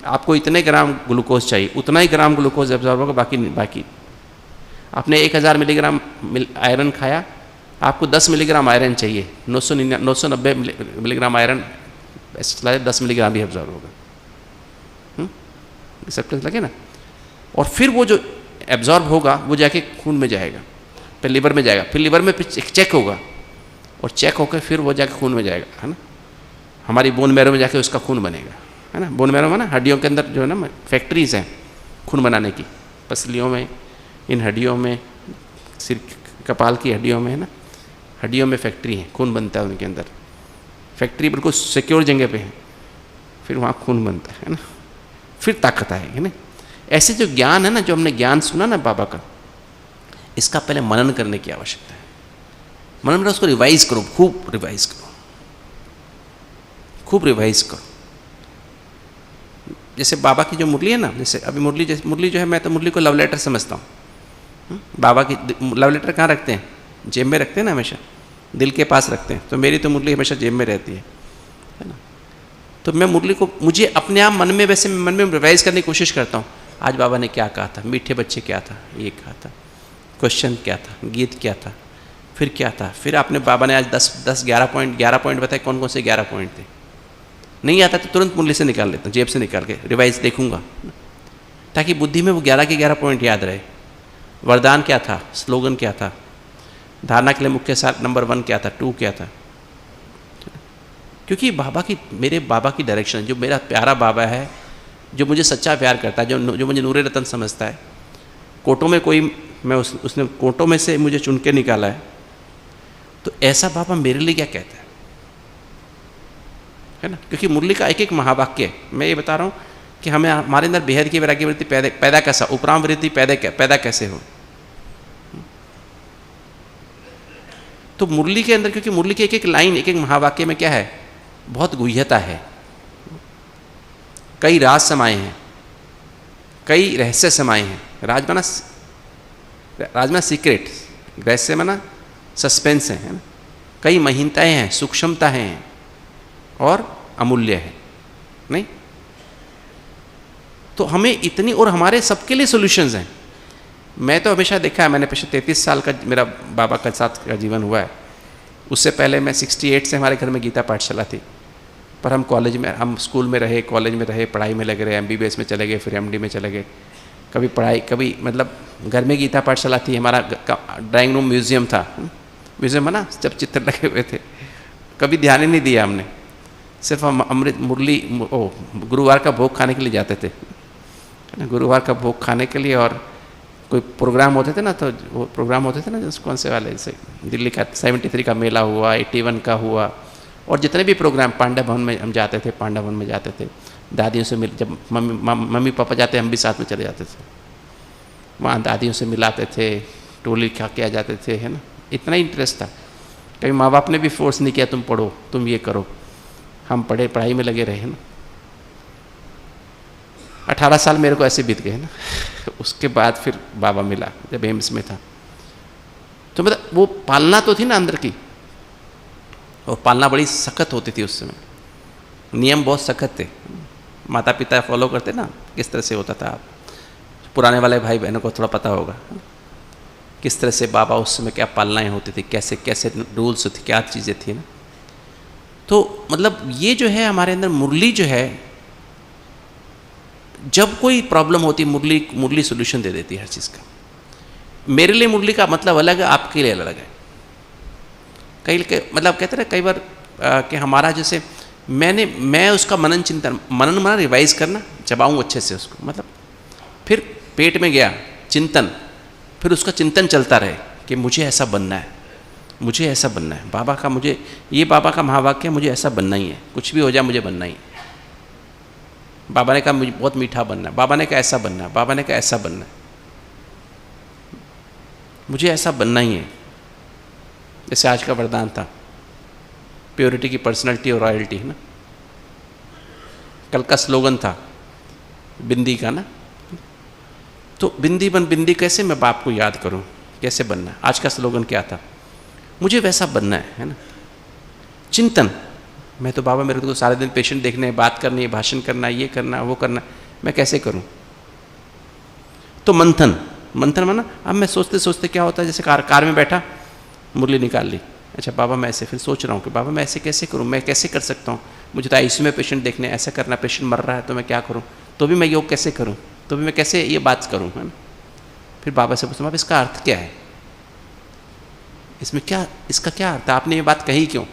आपको इतने ग्राम ग्लूकोज चाहिए, उतना ही ग्राम ग्लूकोज एब्जॉर्ब होगा, बाकी आपने 1000 मिलीग्राम आयरन खाया, आपको 10 मिलीग्राम आयरन चाहिए, 990 मिलीग्राम आयरन 10 मिलीग्राम भी एब्जॉर्ब होगा। रिसेप्टर्स लगे ना, और फिर वो जो एब्जॉर्ब होगा वो जाके खून में जाएगा, फिर लिवर में जाएगा, फिर लिवर में चेक होगा, और चेक होकर फिर वो जाके खून में जाएगा, है ना, हमारी बोन मैरो में जाके उसका खून बनेगा, है ना। बोन मैरो में ना हड्डियों के अंदर जो है ना फैक्ट्रीज हैं खून बनाने की, पसलियों में, इन हड्डियों में, सिर कपाल की हड्डियों में, है ना, हड्डियों में फैक्ट्री है, खून बनता है उनके अंदर, फैक्ट्री बिल्कुल सिक्योर जगह पे है, फिर वहाँ खून बनता है ना, फिर ताकत आएगी ना। ऐसे जो ज्ञान है ना, जो हमने ज्ञान सुना ना बाबा का, इसका पहले मनन करने की आवश्यकता है। मनन करो, उसको रिवाइज करो, खूब रिवाइज करो, खूब रिवाइज करो। जैसे बाबा की जो मुरली है ना, जैसे अभी मुरली जो है, मैं तो मुरली को लव लेटर समझता हूँ। बाबा की लव लेटर कहाँ रखते हैं? जेब में रखते हैं ना, हमेशा दिल के पास रखते हैं। तो मेरी तो मुरली हमेशा जेब में रहती है ना। तो मैं मुरली को मुझे अपने आप मन में रिवाइज करने की कोशिश करता हूँ। आज बाबा ने क्या कहा था, मीठे बच्चे क्या था, ये कहा था, क्वेश्चन क्या था, गीत क्या था, फिर क्या था, फिर आपने बाबा ने आज 11 पॉइंट बताए, कौन कौन से 11 पॉइंट थे। नहीं आता तो तुरंत मुरली से निकाल लेता हूँ, जेब से निकाल के रिवाइज देखूंगा, ताकि बुद्धि में वो 11 के 11 पॉइंट याद रहे। वरदान क्या था, स्लोगन क्या था, धारणा के लिए मुख्य सार नंबर 1 क्या था, 2 क्या था। क्योंकि मेरे बाबा की डायरेक्शन, जो मेरा प्यारा बाबा है, जो मुझे सच्चा प्यार करता है, जो मुझे नूरे रतन समझता है, कोटों में कोई उसने कोटों में से मुझे चुन के निकाला है, तो ऐसा बाबा मेरे लिए क्या कहता है ना। क्योंकि मुरली का एक एक महावाक्य, मैं ये बता रहा हूँ कि हमारे अंदर बेहद की वैराग्य वृत्ति पैदा कैसा, उपराम वृत्ति पैदा कैसे हो। तो मुरली के अंदर, क्योंकि मुरली की एक एक लाइन, एक एक महावाक्य में क्या है, बहुत गुह्यता है, कई राज समाये हैं। कई रहस्य समाये हैं। राजमाना सीक्रेट, रहस्य माना सस्पेंस है ना। कई महीनताएं हैं, सूक्ष्मता हैं और अमूल्य है, नहीं? तो हमें इतनी, और हमारे सबके लिए सॉल्यूशंस हैं। मैं तो हमेशा देखा है, मैंने पिछले 33 साल का मेरा बाबा के साथ का जीवन हुआ है। उससे पहले मैं 68 से हमारे घर में गीता पाठशाला थी, पर हम कॉलेज में, हम स्कूल में रहे, कॉलेज में रहे, पढ़ाई में लगे रहे, MBBS में चले गए, फिर MD में चले गए। कभी पढ़ाई, कभी मतलब घर में गीता पाठशाला थी, हमारा ड्राइंग रूम म्यूज़ियम था। म्यूज़ियम है ना, जब चित्र लगे हुए थे। कभी ध्यान ही नहीं दिया हमने, सिर्फ हम अमृत मुरली गुरुवार का भोग खाने के लिए जाते थे, गुरुवार का भोग खाने के लिए। और कोई प्रोग्राम होते थे ना, तो वो प्रोग्राम होते थे ना, कौन से वाले, जैसे दिल्ली का 73 का मेला हुआ, 81 का हुआ, और जितने भी प्रोग्राम, पांडव भवन में हम जाते थे, पांडव भवन में जाते थे, दादियों से मिल, जब मम्मी पापा जाते हम भी साथ में चले जाते थे, वहाँ दादियों से मिलाते थे, टोली खा के आ जाते थे, है ना। इतना इंटरेस्ट था। कभी माँ बाप ने भी फोर्स नहीं किया तुम पढ़ो, तुम ये करो, हम पढ़े, पढ़ाई में लगे रहे, है ना। 18 साल मेरे को ऐसे बीत गए ना। उसके बाद फिर बाबा मिला जब एम्स में था। तो मतलब वो पालना तो थी ना अंदर की, और पालना बड़ी सख्त होती थी उस समय, नियम बहुत सख्त थे। माता पिता फॉलो करते ना, किस तरह से होता था। पुराने वाले भाई बहनों को थोड़ा पता होगा किस तरह से बाबा उस समय क्या पालनाएँ होती थी, कैसे कैसे रूल्स थी, क्या चीज़ें थी ना। तो मतलब ये जो है हमारे अंदर मुरली जो है, जब कोई प्रॉब्लम होती मुरली सोल्यूशन दे देती है हर चीज़ का। मेरे लिए मुरली का मतलब अलग है, आपके लिए अलग है। मतलब कहते हैं कई बार कि हमारा जैसे मैं उसका मनन माना रिवाइज करना, चबाऊँ अच्छे से उसको, मतलब फिर पेट में गया चिंतन, फिर उसका चिंतन चलता रहे कि मुझे ऐसा बनना है, मुझे ऐसा बनना है। बाबा का, मुझे ये बाबा का महावाक्य है, मुझे ऐसा बनना ही है, कुछ भी हो जाए मुझे बनना ही है। बाबा ने कहा मुझे बहुत मीठा बनना है, बाबा ने कहा ऐसा बनना है, बाबा ने कहा ऐसा बनना है, मुझे ऐसा बनना ही है। जैसे आज का वरदान था, प्योरिटी की पर्सनैलिटी और रॉयल्टी, है ना। कल का स्लोगन था बिंदी का ना, तो बिंदी बन बिंदी, कैसे मैं बाप को याद करूं, कैसे बनना है। आज का स्लोगन क्या था, मुझे वैसा बनना है ना। चिंतन, मैं तो बाबा मेरे को सारे दिन पेशेंट देखने, बात करनी है, भाषण करना, ये करना, वो करना, मैं कैसे करूं। तो मंथन माना, अब मैं सोचते सोचते क्या होता है, जैसे कार में बैठा, मुरली निकाल ली, अच्छा बाबा मैं ऐसे, फिर सोच रहा हूँ कि बाबा मैं ऐसे कैसे करूँ, मैं कैसे कर सकता हूँ, मुझे तो ICU में पेशेंट देखने, ऐसा करना, पेशेंट मर रहा है तो मैं क्या करूँ, तो भी मैं योग कैसे करूँ, तो भी मैं कैसे ये बात करूँ, है ना। फिर बाबा से पूछता, बाबा इसका अर्थ क्या है, इसमें क्या, इसका क्या अर्थ है, आपने ये बात कही क्यों,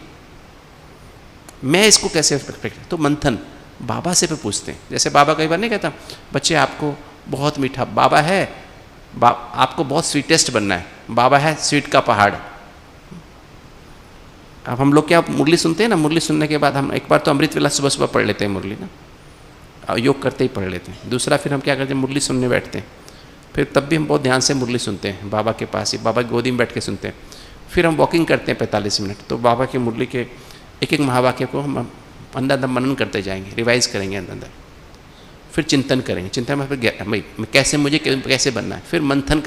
मैं इसको कैसे, तो मंथन बाबा से पे पूछते हैं। जैसे बाबा कई बार नहीं कहता, बच्चे आपको बहुत मीठा, बाबा है, आपको बहुत स्वीटेस्ट बनना है, बाबा है स्वीट का पहाड़। अब हम लोग क्या मुरली सुनते हैं ना, मुरली सुनने के बाद हम एक बार तो अमृत वेला सुबह सुबह पढ़ लेते हैं मुरली ना, योग करते ही पढ़ लेते हैं। दूसरा फिर हम क्या करते हैं, मुरली सुनने बैठते हैं, फिर तब भी हम बहुत ध्यान से मुरली सुनते हैं, बाबा के पास ही, बाबा की गोदी में बैठ के सुनते हैं। फिर हम वॉकिंग करते हैं 45 मिनट, तो बाबा की मुरली के एक एक महावाक्य को हम अंदर अंदर मनन करते जाएंगे, रिवाइज करेंगे अंदर अंदर। फिर चिंतन करेंगे, चिंतन में फिर कैसे मुझे कैसे बनना है, फिर मंथन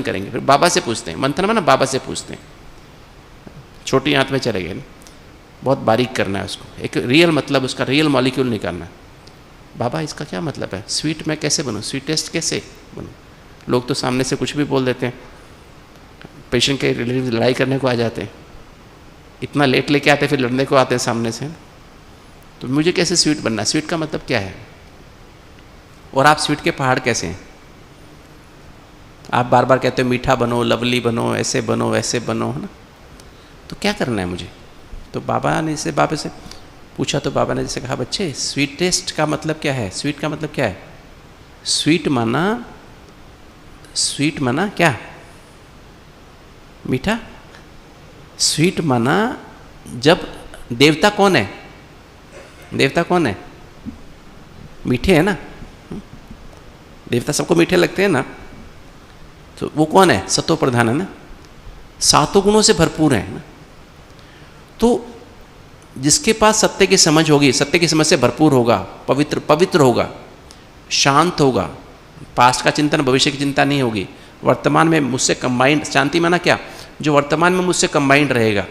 करेंगे, फिर बाबा से पूछते हैं, मंथन में ना बाबा से पूछते हैं, छोटी आंत में चले गए ना, बहुत बारीक करना है उसको, एक रियल मतलब, उसका रियल मॉलिक्यूल निकालना है। बाबा इसका क्या मतलब है, स्वीट मैं कैसे बनूँ, स्वीटेस्ट कैसे बनूँ। लोग तो सामने से कुछ भी बोल देते हैं, पेशेंट के रिलेटिव लड़ाई करने को आ जाते हैं, इतना लेट लेके आते फिर लड़ने को आते हैं सामने से। तो मुझे कैसे स्वीट बनना है, स्वीट का मतलब क्या है, और आप स्वीट के पहाड़ कैसे हैं। आप बार बार कहते हो मीठा बनो, लवली बनो, ऐसे बनो, वैसे बनो, है ना। तो क्या करना है मुझे, तो बाबा से पूछा, तो बाबा ने जैसे कहा, बच्चे स्वीटेस्ट का मतलब क्या है, स्वीट का मतलब क्या है, स्वीट माना क्या, मीठा। स्वीट माना, जब देवता कौन है, देवता कौन है, मीठे है ना, देवता सबको मीठे लगते हैं ना, तो वो कौन है, सतो प्रधान है ना, सातों गुणों से भरपूर है ना। तो जिसके पास सत्य की समझ होगी, सत्य की समझ से भरपूर होगा, पवित्र होगा, शांत होगा, पास्ट का चिंतन, भविष्य की चिंता नहीं होगी। वर्तमान में मुझसे कंबाइंड, शांति माना क्या, जो वर्तमान में मुझसे कंबाइंड रहेगा।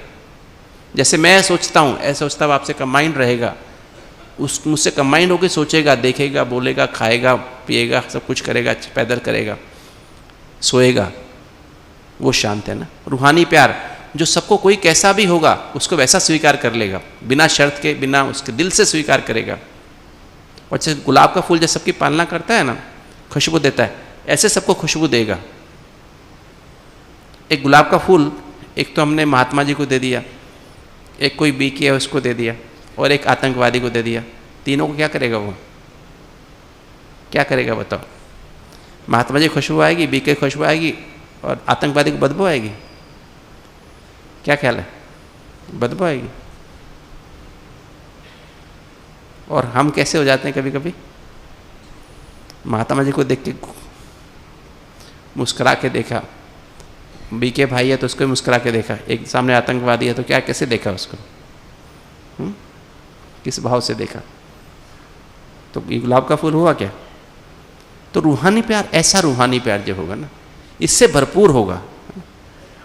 जैसे मैं सोचता हूँ ऐसा सोचता हुआ आपसे कंबाइंड रहेगा, उस मुझसे कंबाइंड होकर सोचेगा, देखेगा, बोलेगा, खाएगा, पिएगा, सब कुछ करेगा, पैदल करेगा, सोएगा, वो शांत है ना। रूहानी प्यार जो सबको कोई कैसा भी होगा उसको वैसा स्वीकार कर लेगा, बिना शर्त के, बिना उसके दिल से स्वीकार करेगा। और जैसे गुलाब का फूल जैसे सबकी पालना करता है ना, खुशबू देता है, ऐसे सबको खुशबू देगा। एक गुलाब का फूल एक तो हमने महात्मा जी को दे दिया, एक कोई बीके है उसको दे दिया, और एक आतंकवादी को दे दिया। तीनों को क्या करेगा वो, क्या करेगा बताओ? महात्मा जी खुशबू आएगी, बीके खुशबू आएगी, और आतंकवादी को बदबू आएगी। क्या ख्याल है? बदबू आएगी। और हम कैसे हो जाते हैं कभी कभी, महात्मा जी को देख के मुस्कुरा के देखा, बीके भाई है तो उसको मुस्कुरा के देखा, एक सामने आतंकवादी है तो क्या कैसे देखा उसको, किस भाव से देखा? तो ये गुलाब का फूल हुआ क्या? तो रूहानी प्यार, ऐसा रूहानी प्यार जो होगा ना, इससे भरपूर होगा।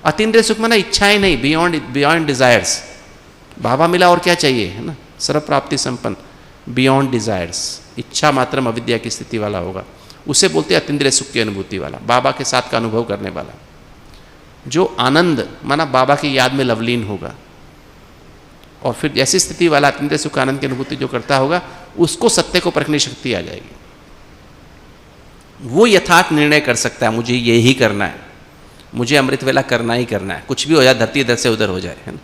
अतीन्द्रिय सुख माना इच्छाएं नहीं, बियॉन्ड डिजायर्स। बाबा मिला और क्या चाहिए, है ना, सर्व प्राप्ति संपन्न, बियॉन्ड डिजायर्स, इच्छा मात्र अविद्या की स्थिति वाला होगा, उसे बोलते हैं अतीन्द्रिय सुख की अनुभूति वाला, बाबा के साथ का अनुभव करने वाला, जो आनंद माना बाबा की याद में लवलीन होगा। और फिर ऐसी स्थिति वाला अतीन्द्रिय सुख आनंद की अनुभूति जो करता होगा, उसको सत्य को परखने शक्ति आ जाएगी। वो यथार्थ निर्णय कर सकता है, मुझे ये ही करना है, मुझे अमृत वेला करना ही करना है, कुछ भी हो जाए, धरती इधर से उधर हो जाए, है ना,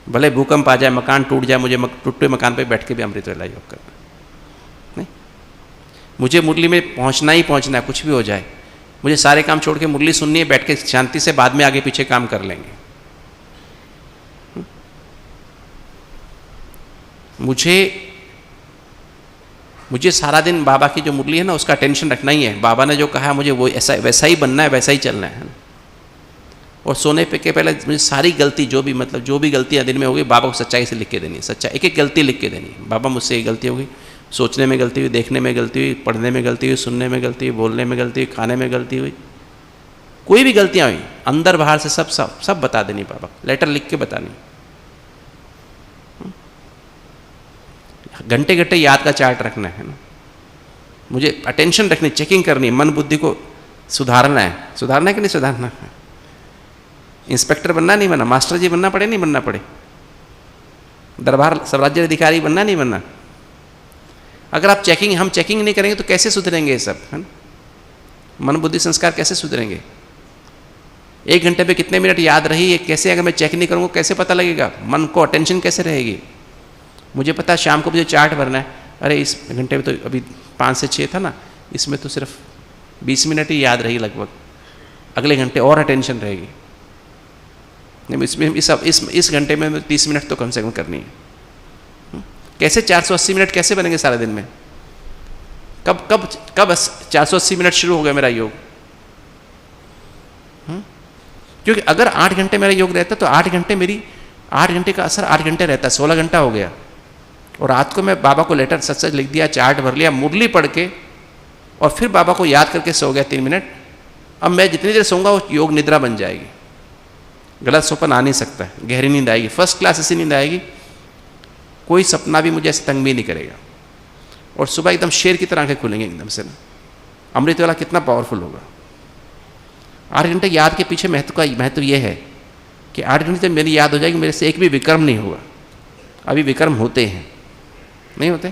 भले भूकंप आ जाए, मकान टूट जाए, मुझे टूटे मकान पे बैठ के भी अमृत वेला योग करना नहीं, मुझे मुरली में पहुंचना ही पहुंचना है, कुछ भी हो जाए, मुझे सारे काम छोड़ के मुरली सुननी है, बैठ के शांति से, बाद में आगे पीछे काम कर लेंगे। मुझे सारा दिन बाबा की जो मुरली है ना उसका टेंशन रखना ही है, बाबा ने जो कहा मुझे वो ऐसा वैसा ही बनना है, वैसा ही चलना है। और सोने पे के पहले मुझे सारी गलती जो भी मतलब जो भी गलतियाँ दिन में होगी बाबा को सच्चाई से लिख के देनी है, सच्चाई एक एक गलती लिख के देनी है। बाबा मुझसे ये गलती होगी, सोचने में गलती हुई, देखने में गलती हुई, पढ़ने में गलती हुई, सुनने में गलती हुई, बोलने में गलती हुई, खाने में गलती हुई, कोई भी गलतियाँ हुई अंदर बाहर से सब बता देनी, बाबा लेटर लिख के बतानी। घंटे घंटे याद का चार्ट रखना है ना, मुझे अटेंशन रखनी, चेकिंग करनी, मन बुद्धि को सुधारना है। सुधारना है कि नहीं सुधारना है? इंस्पेक्टर बनना नहीं बनना, मास्टर जी बनना पड़े नहीं बनना पड़े, दरबार स्वराज्य अधिकारी बनना नहीं बनना। अगर आप हम चेकिंग नहीं करेंगे तो कैसे सुधरेंगे ये सब, है ना? मन बुद्धि संस्कार कैसे सुधरेंगे? 1 घंटे पे कितने मिनट याद रही है कैसे, अगर मैं चेक नहीं करूँगा कैसे पता लगेगा? मन को अटेंशन कैसे रहेगी? मुझे पता है शाम को मुझे चार्ट भरना है, अरे इस घंटे में तो अभी 5 से 6 था ना, इसमें तो सिर्फ 20 मिनट ही याद रही लगभग, अगले घंटे और अटेंशन रहेगी। नहीं, इसमें इस घंटे में 30 मिनट तो कम से कम करनी है। कैसे 480 मिनट कैसे बनेंगे सारे दिन में? कब 480 मिनट शुरू हो गया मेरा योग? क्योंकि अगर 8 घंटे मेरा योग रहता तो 8 घंटे का असर 8 घंटे रहता, 16 घंटा हो गया। और रात को मैं बाबा को लेटर सच लिख दिया, चार्ट भर लिया, मुरली पढ़ के, और फिर बाबा को याद करके सो गया 3 मिनट। अब मैं जितनी देर सोऊंगा वो योग निद्रा बन जाएगी, गलत स्वप्न आ नहीं सकता, गहरी नींद आएगी, फर्स्ट क्लास ऐसी नींद आएगी, कोई सपना भी मुझे ऐसे तंग भी नहीं करेगा। और सुबह एकदम शेर की तरह आंखें खुलेंगे एकदम से ना। अमृत वाला कितना पावरफुल होगा। 8 घंटे याद के पीछे महत्व ये है कि 8 घंटे जब मेरी याद हो जाएगी, मेरे से एक भी विक्रम नहीं होगा। अभी विक्रम होते हैं, नहीं होते?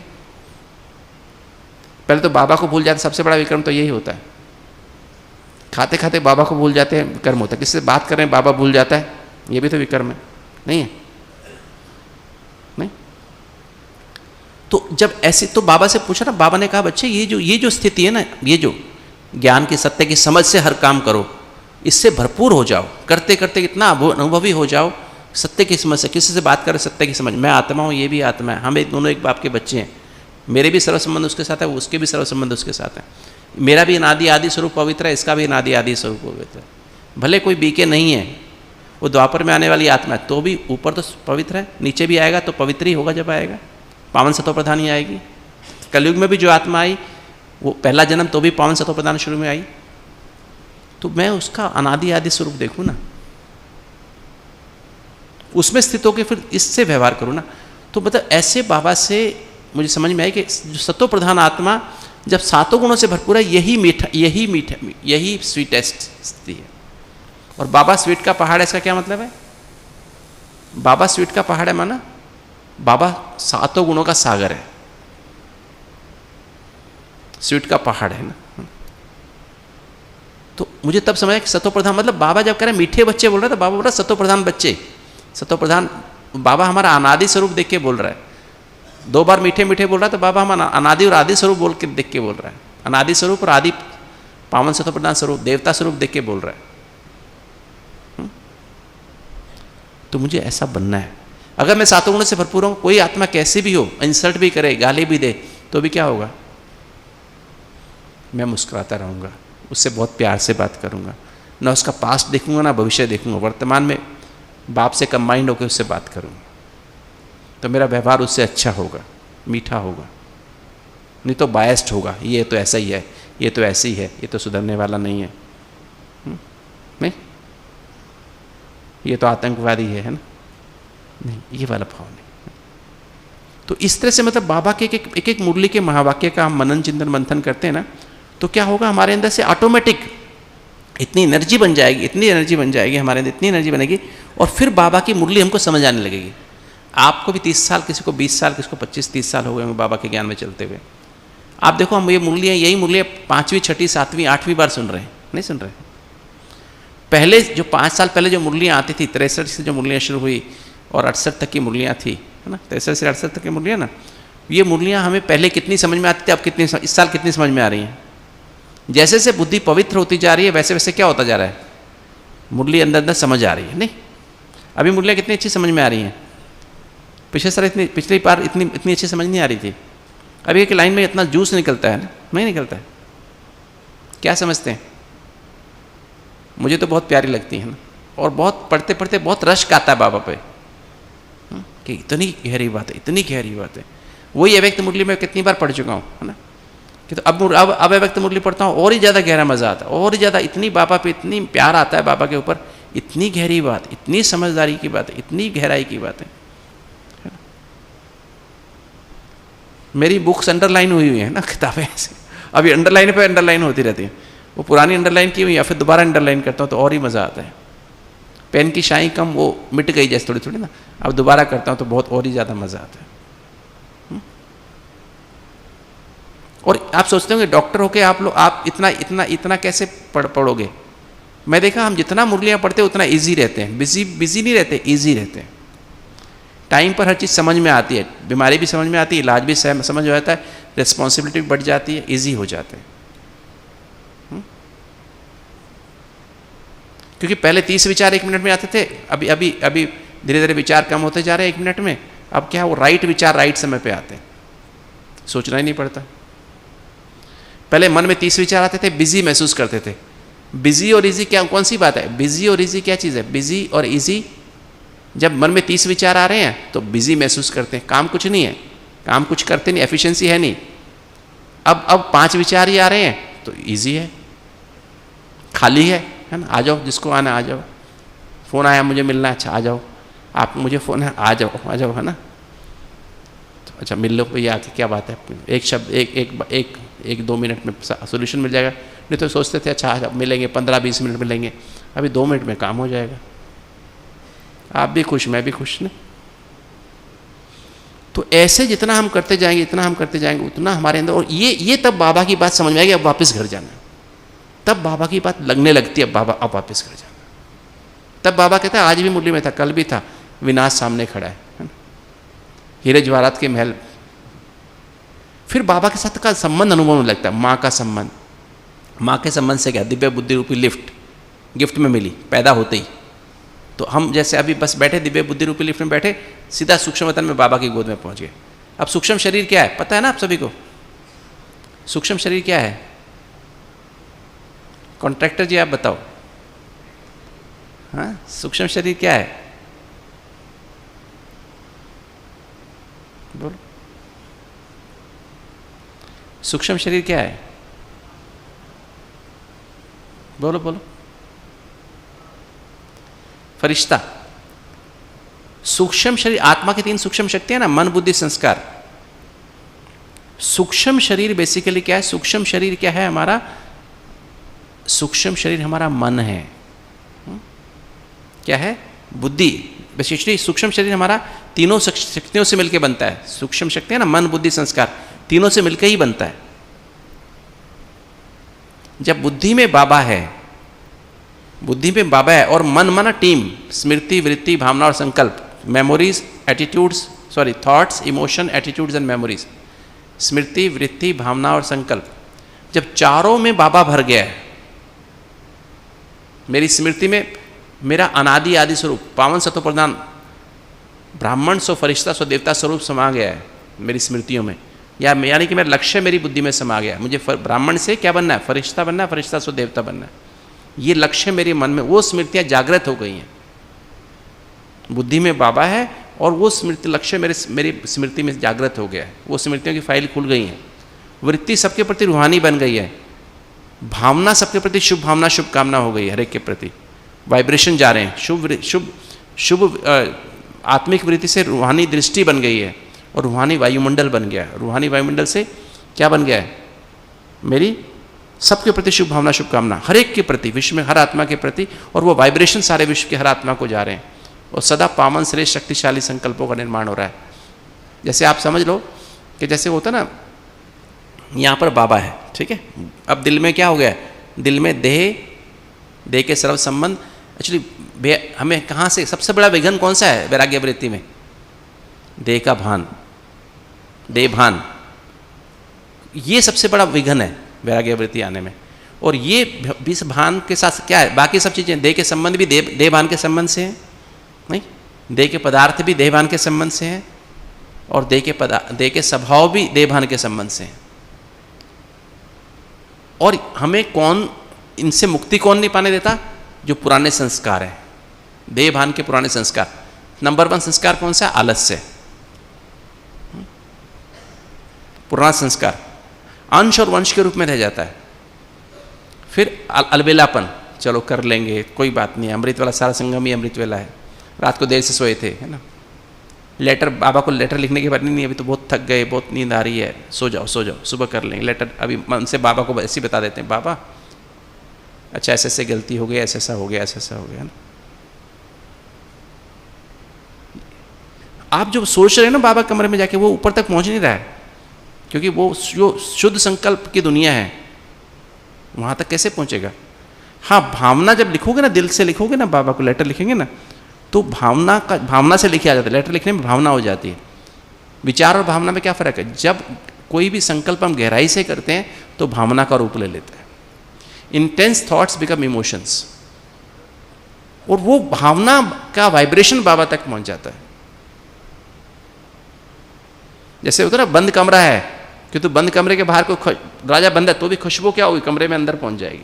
पहले तो बाबा को भूल जाते, सबसे बड़ा विक्रम तो यही होता है। खाते खाते बाबा को भूल जाते हैं, विक्रम होता है। किससे बात कर रहे हैं बाबा भूल जाता है, ये भी तो विक्रम है, नहीं है? नहीं? तो जब ऐसे, तो बाबा से पूछा ना, बाबा ने कहा बच्चे ये जो स्थिति है ना, ये जो ज्ञान की सत्य की समझ से हर काम करो, इससे भरपूर हो जाओ, करते करते इतना अनुभवी हो जाओ, सत्य की समझ से, किसी से बात करें सत्य की समझ, मैं आत्मा हूँ, ये भी आत्मा है, हम दोनों एक बाप के बच्चे हैं, मेरे भी सर्व संबंध उसके साथ है, उसके भी सर्व संबंध उसके साथ है, मेरा भी अनादि आदि स्वरूप पवित्र है, इसका भी अनादि आदि स्वरूप पवित्र है। भले कोई बीके नहीं है, वो द्वापर में आने वाली आत्मा है, तो भी ऊपर तो पवित्र है, नीचे भी आएगा तो पवित्र ही होगा जब आएगा, पावन सतो प्रधान ही आएगी। कलयुग में भी जो आत्मा आई वो पहला जन्म तो भी पावन सतो प्रधान शुरू में आई, तो मैं उसका अनादि आदि स्वरूप देखूँ ना, उसमें स्थित होकर फिर इससे व्यवहार करूँ ना। तो मतलब ऐसे बाबा से मुझे समझ में आई कि जो सतो प्रधान आत्मा जब सातों गुणों से भरपूर है, यही मीठा, यही स्वीटेस्ट स्थिति है। और बाबा स्वीट का पहाड़ है, इसका क्या मतलब है? बाबा स्वीट का पहाड़ है माना बाबा सातों गुणों का सागर है, स्वीट का पहाड़ है ना। तो मुझे तब समझा कि सतो प्रधान मतलब बाबा जब कह रहे मीठे बच्चे बोल रहे हैं, तो बाबा बोल रहा है सतो प्रधान बच्चे, सतो प्रधान बाबा हमारा अनादि स्वरूप देख के बोल रहा है। 2 बार मीठे मीठे बोल रहा है, तो बाबा हम अनादि और आदि स्वरूप बोल के देख के बोल रहा है। अनादि स्वरूप और आदि पावन सतो प्रधान स्वरूप, देवता स्वरूप देख के बोल रहा है। तो मुझे ऐसा बनना है। अगर मैं सातों गुणों से भरपूर हूँ, कोई आत्मा कैसी भी हो, इंसल्ट भी करे, गाली भी दे, तो भी क्या होगा? मैं मुस्कुराता रहूँगा, उससे बहुत प्यार से बात करूँगा, ना उसका पास्ट देखूँगा ना भविष्य देखूँगा, वर्तमान में बाप से कंबाइंड होकर उससे बात करूँगा, तो मेरा व्यवहार उससे अच्छा होगा, मीठा होगा, नहीं तो बायस्ड होगा, ये तो ऐसा ही है, ये तो ऐसी है, ये तो सुधरने वाला नहीं है, नहीं ये तो आतंकवादी है ना, नहीं, ये वाला भाव नहीं। तो इस तरह से मतलब बाबा के एक एक मुरली के महावाक्य का हम मनन चिंतन मंथन करते हैं ना, तो क्या होगा, हमारे अंदर से ऑटोमेटिक इतनी एनर्जी बन जाएगी, इतनी एनर्जी बन जाएगी हमारे अंदर, इतनी एनर्जी बनेगी, और फिर बाबा की मुरली हमको समझ आने लगेगी। आपको भी 30 साल, किसी को 20 साल, किसी को 25-30 साल हो गए होंगे बाबा के ज्ञान में चलते हुए। आप देखो, हम ये मुरलियाँ, यही मुरलियाँ 5वीं, 6वीं, 7वीं, 8वीं बार सुन रहे हैं, नहीं सुन रहे। पहले जो 5 साल पहले जो मुरलियाँ आती थी, 63 से जो मुरलियाँ शुरू हुई और 68 तक की मुरलियाँ थी, है ना, 63 से 68 तक की मुरलियाँ ना, ये मुरलियाँ हमें पहले कितनी समझ में आती थी, अब कितनी, इस साल कितनी समझ में आ रही हैं। जैसे जैसे बुद्धि पवित्र होती जा रही है, वैसे वैसे क्या होता जा रहा है, मुरली अंदर अंदर समझ आ रही है। नहीं, अभी मुरलियाँ कितनी अच्छी समझ में आ रही हैं, पिछली बार इतनी अच्छी समझ नहीं आ रही थी। अभी एक लाइन में इतना जूस निकलता है ना, नहीं निकलता है। क्या समझते हैं? मुझे तो बहुत प्यारी लगती है ना, और बहुत पढ़ते पढ़ते बहुत रश आता है बाबा पे, कि इतनी गहरी बात है, इतनी गहरी बात है। वही अव्यक्त मुरली में कितनी बार पढ़ चुका हूँ, है ना, कि तो अब अव्यक्त मुरली पढ़ता हूँ और ही ज़्यादा गहरा मज़ा आता है, और ही ज़्यादा इतनी बाबा पे इतनी प्यार आता है, बाबा के ऊपर इतनी गहरी बात, इतनी समझदारी की बात है, इतनी गहराई की बात है। मेरी बुक्स अंडरलाइन हुई है ना, किताबें ऐसे अभी अंडरलाइन पे अंडरलाइन होती रहती है। वो पुरानी अंडरलाइन की हुई या फिर दोबारा अंडरलाइन करता हूँ तो और ही मज़ा आता है। पेन की शाई कम, वो मिट गई जैसे थोड़ी थोड़ी ना, अब दोबारा करता हूँ तो बहुत और ही ज़्यादा मज़ा आता है। और आप सोचते होंगे डॉक्टर होके आप इतना कैसे पढ़ोगे। मैं देखा, हम जितना मुरलियाँ पढ़ते हैं उतना ईजी रहते हैं, बिजी नहीं रहते, ईजी रहते हैं। टाइम पर हर चीज़ समझ में आती है, बीमारी भी समझ में आती है, इलाज भी समझ हो जाता है, रिस्पॉन्सिबिलिटी भी बढ़ जाती है, ईजी हो जाते हैं। क्योंकि पहले 30 विचार 1 मिनट में आते थे, अभी धीरे धीरे विचार कम होते जा रहे हैं 1 मिनट में। अब क्या है, वो राइट विचार राइट समय पे आते हैं, सोचना ही नहीं पड़ता। पहले मन में 30 विचार आते थे, बिजी महसूस करते थे। बिजी और इजी क्या, कौन सी बात है? बिजी और इजी क्या चीज़ है? बिजी और इजी, जब मन में 30 विचार आ रहे हैं तो बिजी महसूस करते हैं, काम कुछ नहीं है, काम कुछ करते नहीं, एफिशिएंसी है नहीं। अब 5 विचार ही आ रहे हैं तो इजी है, खाली है ना, आ जाओ, जिसको आना आ जाओ। फ़ोन आया, मुझे मिलना है, अच्छा आ जाओ, आप मुझे फ़ोन है, आ जाओ, है ना, तो अच्छा मिल लो भैया आके, क्या बात है, एक शब्द एक 2 मिनट में सोल्यूशन मिल जाएगा। नहीं तो सोचते थे अच्छा मिलेंगे 15-20 मिनट मिलेंगे, अभी 2 मिनट में काम हो जाएगा। आप भी खुश, मैं भी खुश। नहीं तो ऐसे जितना हम करते जाएंगे उतना हमारे अंदर, और ये तब बाबा की बात समझ में आएगी, अब वापस घर जाना, तब बाबा की बात लगने लगती है, बाबा अब वापस घर जाना। तब बाबा कहता है आज भी मुरली में था, कल भी था, विनाश सामने खड़ा है ना? हीरे जवाहरात के महल। फिर बाबा के साथ का संबंध अनुभव में लगता है, माँ का संबंध। माँ के संबंध से क्या, दिव्य बुद्धि रूपी लिफ्ट गिफ्ट में मिली पैदा होते ही। तो हम जैसे अभी बस बैठे, दिव्य बुद्धि रूपी लिफ्ट में बैठे, सीधा सूक्ष्म वतन में बाबा की गोद में पहुंच गए। अब सूक्ष्म शरीर क्या है पता है ना आप सभी को? सूक्ष्म शरीर क्या है? कॉन्ट्रैक्टर जी आप बताओ, हाँ सूक्ष्म शरीर क्या है? बोलो, सूक्ष्म शरीर क्या है? बोलो बोलो। फरिश्ता, सूक्ष्म शरीर, आत्मा की 3 सूक्ष्म शक्तियां ना, मन बुद्धि संस्कार। सूक्ष्म शरीर बेसिकली क्या है? सूक्ष्म शरीर क्या है हमारा? सूक्ष्म शरीर हमारा मन है। क्या है? बुद्धि। बेसिकली सूक्ष्म शरीर हमारा तीनों शक्तियों से मिलकर बनता है। सूक्ष्म शक्ति है ना, मन बुद्धि संस्कार, तीनों से मिलकर ही बनता है। जब बुद्धि में बाबा है, बुद्धि में बाबा है, और मन माना टीम, स्मृति वृत्ति भावना और संकल्प, memories attitudes, sorry thoughts emotion attitudes and memories, स्मृति वृत्ति भावना और संकल्प, जब चारों में बाबा भर गया है, मेरी स्मृति में मेरा अनादि आदि स्वरूप पावन सत्व प्रधान ब्राह्मण सो फरिश्ता सो देवता स्वरूप समा गया है मेरी स्मृतियों में, या यानी कि मेरा लक्ष्य मेरी बुद्धि में समा गया। मुझे ब्राह्मण से क्या बनना है? फरिश्ता बनना है, फरिश्ता सो देवता बनना है। ये लक्ष्य मेरे मन में, वो स्मृतियाँ जागृत हो गई हैं। बुद्धि में बाबा है और वो स्मृति लक्ष्य मेरी स्मृति में जागृत हो गया है। वो स्मृतियों की फाइल खुल गई हैं। वृत्ति सबके प्रति रूहानी बन गई है। भावना सबके प्रति शुभ भावना शुभ कामना हो गई है। हर एक के प्रति वाइब्रेशन जा रहे हैं। शुभ आत्मिक वृत्ति से रूहानी दृष्टि बन गई है और रूहानी वायुमंडल बन गया है। रूहानी वायुमंडल से क्या बन गया है? मेरी सबके प्रति शुभ भावना शुभ कामना, हर एक के प्रति, विश्व में हर आत्मा के प्रति, और वो वाइब्रेशन सारे विश्व के हर आत्मा को जा रहे हैं और सदा पावन श्रेष्ठ शक्तिशाली संकल्पों का निर्माण हो रहा है। जैसे आप समझ लो कि जैसे होता ना, यहाँ पर बाबा है, ठीक है। अब दिल में क्या हो गया? दिल में देह के सर्व संबंध। एक्चुअली हमें कहाँ से सबसे बड़ा विघन कौन सा है वैराग्य वृत्ति में? देह का भान, देह भान, ये सबसे बड़ा विघन है वैराग्य वृत्ति आने में। और ये इस भान के साथ क्या है? बाकी सब चीज़ें, देह के संबंध भी देह भान के संबंध से हैं, नहीं? देह के पदार्थ भी देह भान के संबंध से हैं, और देह के स्वभाव भी देह भान के संबंध से हैं। और हमें कौन, इनसे मुक्ति कौन नहीं पाने देता? जो पुराने संस्कार हैं, देह भान के पुराने संस्कार। नंबर 1 संस्कार कौन सा? आलस्य, पुराना संस्कार अंश और वंश के रूप में रह जाता है। फिर अलबेलापन, चलो कर लेंगे, कोई बात नहीं, अमृत वाला सारा संगम ही अमृत वाला है। रात को देर से सोए थे, है ना, लेटर, बाबा को लेटर लिखने के बाद, नहीं अभी तो बहुत थक गए, बहुत नींद आ रही है, सो जाओ सुबह कर लेंगे लेटर। अभी मन से बाबा को ऐसे ही बता देते हैं, बाबा अच्छा ऐसे ऐसे गलती हो गई, ऐसा ऐसा हो गया, ऐसा ऐसा हो गया ना। आप जो सोच रहे हैं ना बाबा कमरे में जाके, वो ऊपर तक पहुंच नहीं रहा है, क्योंकि वो जो शुद्ध संकल्प की दुनिया है, वहां तक कैसे पहुंचेगा? हाँ, भावना जब लिखोगे ना, दिल से लिखोगे ना, बाबा को लेटर लिखेंगे ना, तो भावना से लिखी आ जाता है। लेटर लिखने में भावना हो जाती है। विचार और भावना में क्या फर्क है? जब कोई भी संकल्प हम गहराई से करते हैं तो भावना का रूप ले लेता है। इंटेंस थॉट्स बिकम इमोशंस, और वो भावना का वाइब्रेशन बाबा तक पहुंच जाता है। जैसे होता है ना, बंद कमरा है, कि तो बंद कमरे के बाहर कोई दरवाजा बंद है तो भी खुशबू क्या होगी? कमरे में अंदर पहुंच जाएगी।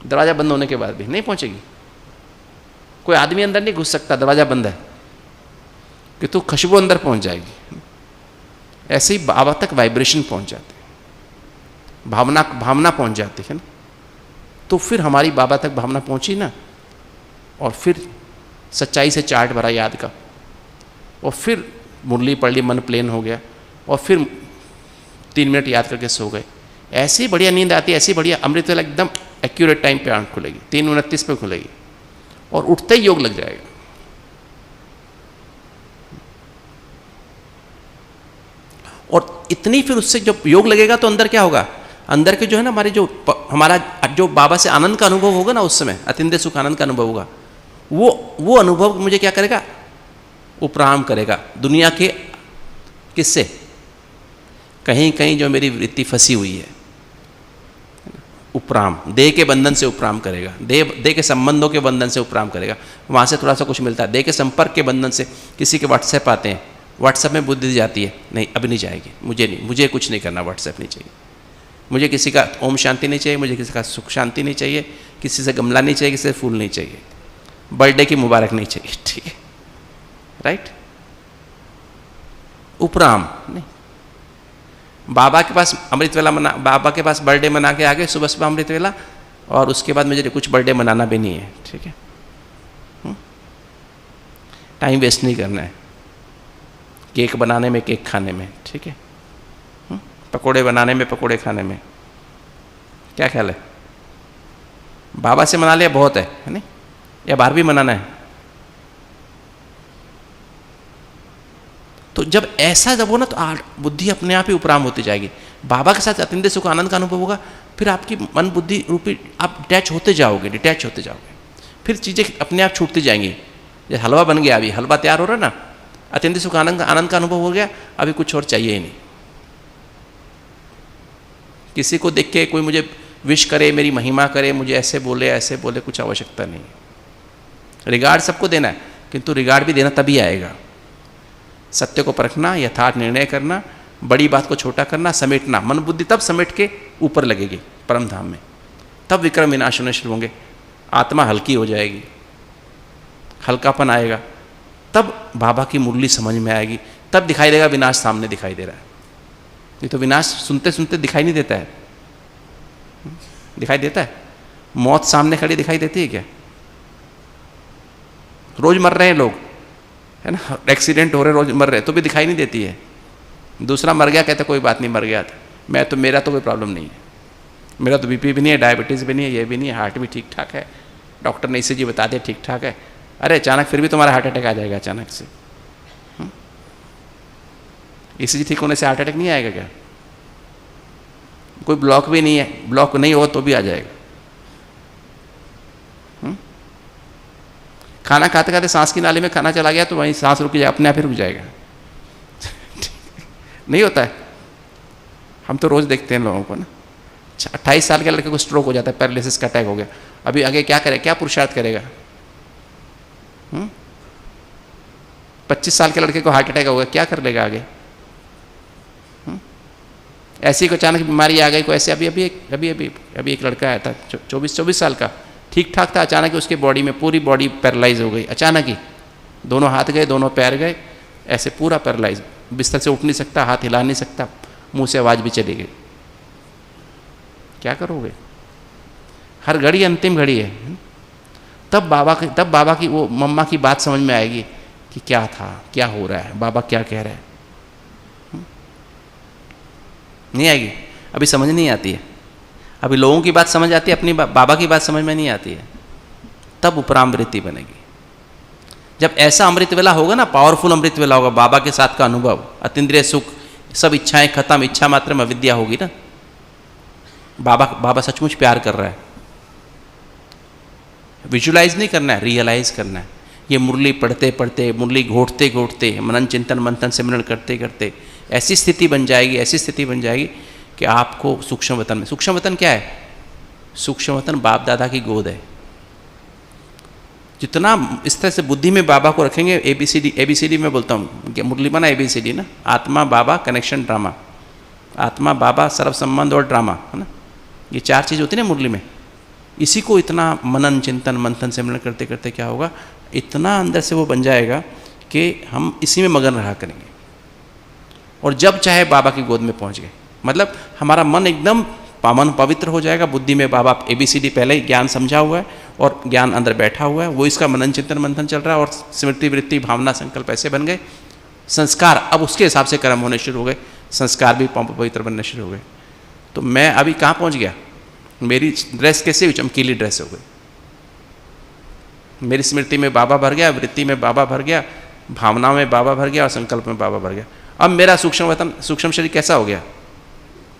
दरवाजा बंद होने के बाद भी नहीं पहुंचेगी। कोई आदमी अंदर नहीं घुस सकता, दरवाजा बंद है, कि तो खुशबू अंदर पहुंच जाएगी। ऐसे ही बाबा तक वाइब्रेशन पहुंच जाते हैं, भावना पहुंच जाती है ना। तो फिर हमारी बाबा तक भावना पहुंची ना, और फिर सच्चाई से चार्ट भरा याद का, और फिर मुरली पढ़ ली, मन प्लेन हो गया, और फिर 3 मिनट याद करके सो गए। ऐसी बढ़िया नींद आती है, ऐसी बढ़िया अमृत वेला, एकदम एक्यूरेट टाइम पे आंख खुलेगी, 3:29 पे खुलेगी, और उठते ही योग लग जाएगा। और इतनी फिर उससे जब योग लगेगा तो अंदर क्या होगा? अंदर के जो है ना हमारा जो बाबा से आनंद का अनुभव होगा ना, उस समय अतिंद्रिय सुख आनंद का अनुभव होगा, वो अनुभव मुझे क्या करेगा? उपराम करेगा दुनिया के किससे? कहीं कहीं जो मेरी वृत्ति फंसी हुई है, उपराम, देह के बंधन से उपराम करेगा, देह के संबंधों के बंधन से उपराम करेगा। वहाँ से थोड़ा सा कुछ मिलता है। देह के संपर्क के बंधन से, किसी के व्हाट्सएप आते हैं, व्हाट्सएप में बुद्धि जाती है, नहीं अभी नहीं जाएगी, मुझे कुछ नहीं करना, व्हाट्सएप नहीं चाहिए मुझे, किसी का ओम शांति नहीं चाहिए मुझे, किसी का सुख शांति नहीं चाहिए, किसी से गमला नहीं चाहिए, किसी से फूल नहीं चाहिए, बर्थडे की मुबारक नहीं चाहिए, ठीक है, राइट? उपराम नहीं। बाबा के पास अमृत वेला बाबा के पास बर्थडे मना के आ गए, सुबह सुबह अमृत वेला, और उसके बाद मुझे कुछ बर्थडे मनाना भी नहीं है, ठीक है। टाइम वेस्ट नहीं करना है केक बनाने में, केक खाने में, ठीक है। पकोड़े बनाने में, पकोड़े खाने में, क्या ख्याल है? बाबा से मना लिया बहुत है नहीं, या बाहर भी मनाना है? तो जब ऐसा जब हो ना तो बुद्धि अपने आप ही उपराम होती जाएगी। बाबा के साथ अतिंद्रिय सुख आनंद का अनुभव होगा, फिर आपकी मन बुद्धि रूपी आप डिटैच होते जाओगे, फिर चीज़ें अपने आप छूटती जाएंगी। जैसे हलवा बन गया, अभी हलवा तैयार हो रहा ना, अतिंद्रिय सुख आनंद का अनुभव हो गया, अभी कुछ और चाहिए ही नहीं। किसी को देख के कोई मुझे विश करे, मेरी महिमा करे, मुझे ऐसे बोले, कुछ आवश्यकता नहीं। रिगार्ड सबको देना है, किंतु रिगार्ड भी देना तभी आएगा। सत्य को परखना, यथार्थ निर्णय करना, बड़ी बात को छोटा करना, समेटना। मन बुद्धि तब समेट के ऊपर लगेगी परम धाम में, तब विक्रम विनाश होने शुरू होंगे, आत्मा हल्की हो जाएगी, हल्कापन आएगा, तब बाबा की मुरली समझ में आएगी, तब दिखाई देगा विनाश सामने दिखाई दे रहा है। ये तो विनाश सुनते सुनते दिखाई नहीं देता है, दिखाई देता है? मौत सामने खड़ी दिखाई देती है क्या? रोज मर रहे हैं लोग, है ना, एक्सीडेंट हो रहे, रोज मर रहे, तो भी दिखाई नहीं देती है। दूसरा मर गया, कहते कोई बात नहीं, मर गया था, मेरा तो कोई प्रॉब्लम नहीं है, मेरा तो बीपी भी नहीं है, डायबिटीज़ भी नहीं है, ये भी नहीं है, हार्ट भी ठीक ठाक है, डॉक्टर ने ECG बता दिया ठीक ठाक है। अरे अचानक फिर भी तुम्हारा हार्ट अटैक आ जाएगा अचानक से। ECG ठीक होने से हार्ट अटैक नहीं आएगा क्या? कोई ब्लॉक भी नहीं है, ब्लॉक नहीं हो तो भी आ जाएगा। खाना खाते खाते सांस की नाली में खाना चला गया तो वहीं सांस रुक जाए, अपने आप ही रुक जाएगा। नहीं होता है? हम तो रोज देखते हैं लोगों को ना, 28 साल के लड़के को स्ट्रोक हो जाता है, पैरालिसिस का अटैक हो गया, अभी आगे क्या करे, क्या पुरुषार्थ करेगा? 25 साल के लड़के को हार्ट अटैक हो गया, क्या कर लेगा आगे? ऐसी को अचानक बीमारी आ गई, को ऐसे अभी एक लड़का आया था 24 साल का, ठीक ठाक था, अचानक ही उसके बॉडी में पूरी बॉडी पैरालाइज हो गई, अचानक ही दोनों हाथ गए, दोनों पैर गए, ऐसे पूरा पैरालाइज, बिस्तर से उठ नहीं सकता, हाथ हिला नहीं सकता, मुंह से आवाज़ भी चली गई। क्या करोगे? हर घड़ी अंतिम घड़ी है। तब बाबा की वो मम्मा की बात समझ में आएगी कि क्या था, क्या हो रहा है, बाबा क्या कह रहे हैं। नहीं आएगी, अभी समझ नहीं आती है, अभी लोगों की बात समझ आती है, अपनी बाबा की बात समझ में नहीं आती है। तब उपराम वृत्ति बनेगी। जब ऐसा अमृत वेला होगा ना, पावरफुल अमृत वेला होगा, बाबा के साथ का अनुभव, अतीन्द्रिय सुख, सब इच्छाएं खत्म, इच्छा मात्र में अविद्या होगी ना। बाबा सचमुच प्यार कर रहा है। विजुलाइज नहीं करना है, रियलाइज करना है। ये मुरली पढ़ते पढ़ते, मुरली घोटते घोटते, मनन चिंतन मंथन सिमरन करते करते ऐसी स्थिति बन जाएगी कि आपको सूक्ष्म वतन में, सूक्ष्म वतन क्या है? सूक्ष्म वतन बाप दादा की गोद है। जितना इस तरह से बुद्धि में बाबा को रखेंगे, ABCD में बोलता हूँ, मुरली बना ABCD ना, आत्मा बाबा कनेक्शन ड्रामा, आत्मा बाबा सर्व संबंध और ड्रामा, है ना, ये 4 चीज़ होती है ना मुरली में। इसी को इतना मनन चिंतन मंथन सिमरन करते करते क्या होगा, इतना अंदर से वो बन जाएगा कि हम इसी में मगन रहा करेंगे, और जब चाहे बाबा की गोद में पहुँच गए, मतलब हमारा मन एकदम पावन पवित्र हो जाएगा। बुद्धि में बाबा ABCD पहले ही ज्ञान समझा हुआ है और ज्ञान अंदर बैठा हुआ है, वो इसका मनन चिंतन मंथन चल रहा है, और स्मृति वृत्ति भावना संकल्प ऐसे बन गए, संस्कार अब उसके हिसाब से कर्म होने शुरू हो गए, संस्कार भी पवित्र बनने शुरू हो गए। तो मैं अभी कहाँ पहुँच गया, मेरी ड्रेस कैसे हुई, चमकीली ड्रेस हो गई, मेरी स्मृति में बाबा भर गया, वृत्ति में बाबा भर गया, भावना में बाबा भर गया और संकल्प में बाबा भर गया। अब मेरा सूक्ष्म शरीर कैसा हो गया,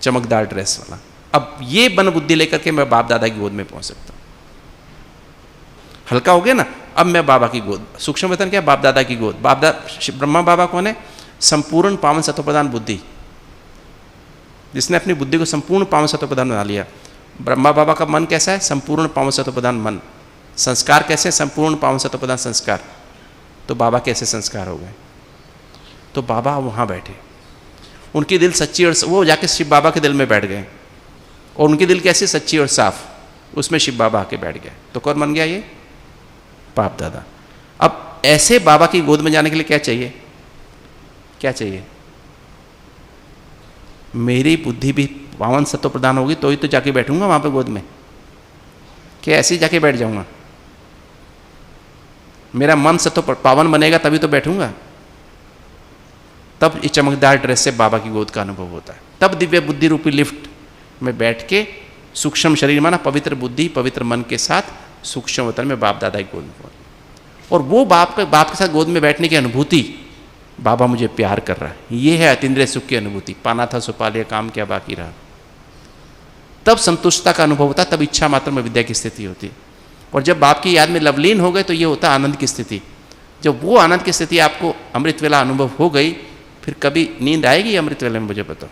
चमकदार ड्रेस वाला। अब ये बन बुद्धि लेकर के मैं बाप दादा की गोद में पहुंच सकता हूँ। हल्का हो गया ना, अब मैं बाबा की गोद, सूक्ष्म वतन क्या है, बाप दादा की गोद। ब्रह्मा बाबा कौन है? संपूर्ण पावन सत्वप्रधान बुद्धि, जिसने अपनी बुद्धि को संपूर्ण पावन सत्वप्रधान बना लिया। ब्रह्मा बाबा का मन कैसा है? संपूर्ण पावन सत्वप्रधान मन। संस्कार कैसे? संपूर्ण पावन सत्वप्रधान संस्कार। तो बाबा कैसे संस्कार हो गए? तो बाबा वहाँ बैठे, उनकी दिल सच्ची, और वो जाके शिव बाबा के दिल में बैठ गए, और उनकी दिल कैसी सच्ची और साफ, उसमें शिव बाबा आके बैठ गए। तो कौन बन गया? ये बाप दादा। अब ऐसे बाबा की गोद में जाने के लिए क्या चाहिए? क्या चाहिए? मेरी बुद्धि भी पावन सत्व प्रदान होगी तो ही तो जाके बैठूंगा वहाँ पे गोद में। कि ऐसे ही जाके बैठ जाऊंगा? मेरा मन से तो पावन बनेगा तभी तो बैठूंगा। तब इस चमकदार ड्रेस से बाबा की गोद का अनुभव होता है। तब दिव्य बुद्धि रूपी लिफ्ट में बैठ के सूक्ष्म शरीर माना पवित्र बुद्धि पवित्र मन के साथ सूक्ष्म वतन में बाप दादा की गोद में पहुंच, और वो बाप के साथ गोद में बैठने की अनुभूति, बाबा मुझे प्यार कर रहा है, ये है अतीन्द्रिय सुख की अनुभूति। पाना था सो पा लिया, काम क्या बाकी रहा। तब संतुष्टता का अनुभव होता है, तब इच्छा मात्र में विद्या की स्थिति होती है। और जब बाप की याद में लवलीन हो गए तो ये होता है आनंद की स्थिति। जब वो आनंद की स्थिति आपको अमृत वेला अनुभव हो गई, फिर कभी नींद आएगी अमृत वेले में? मुझे बताओ।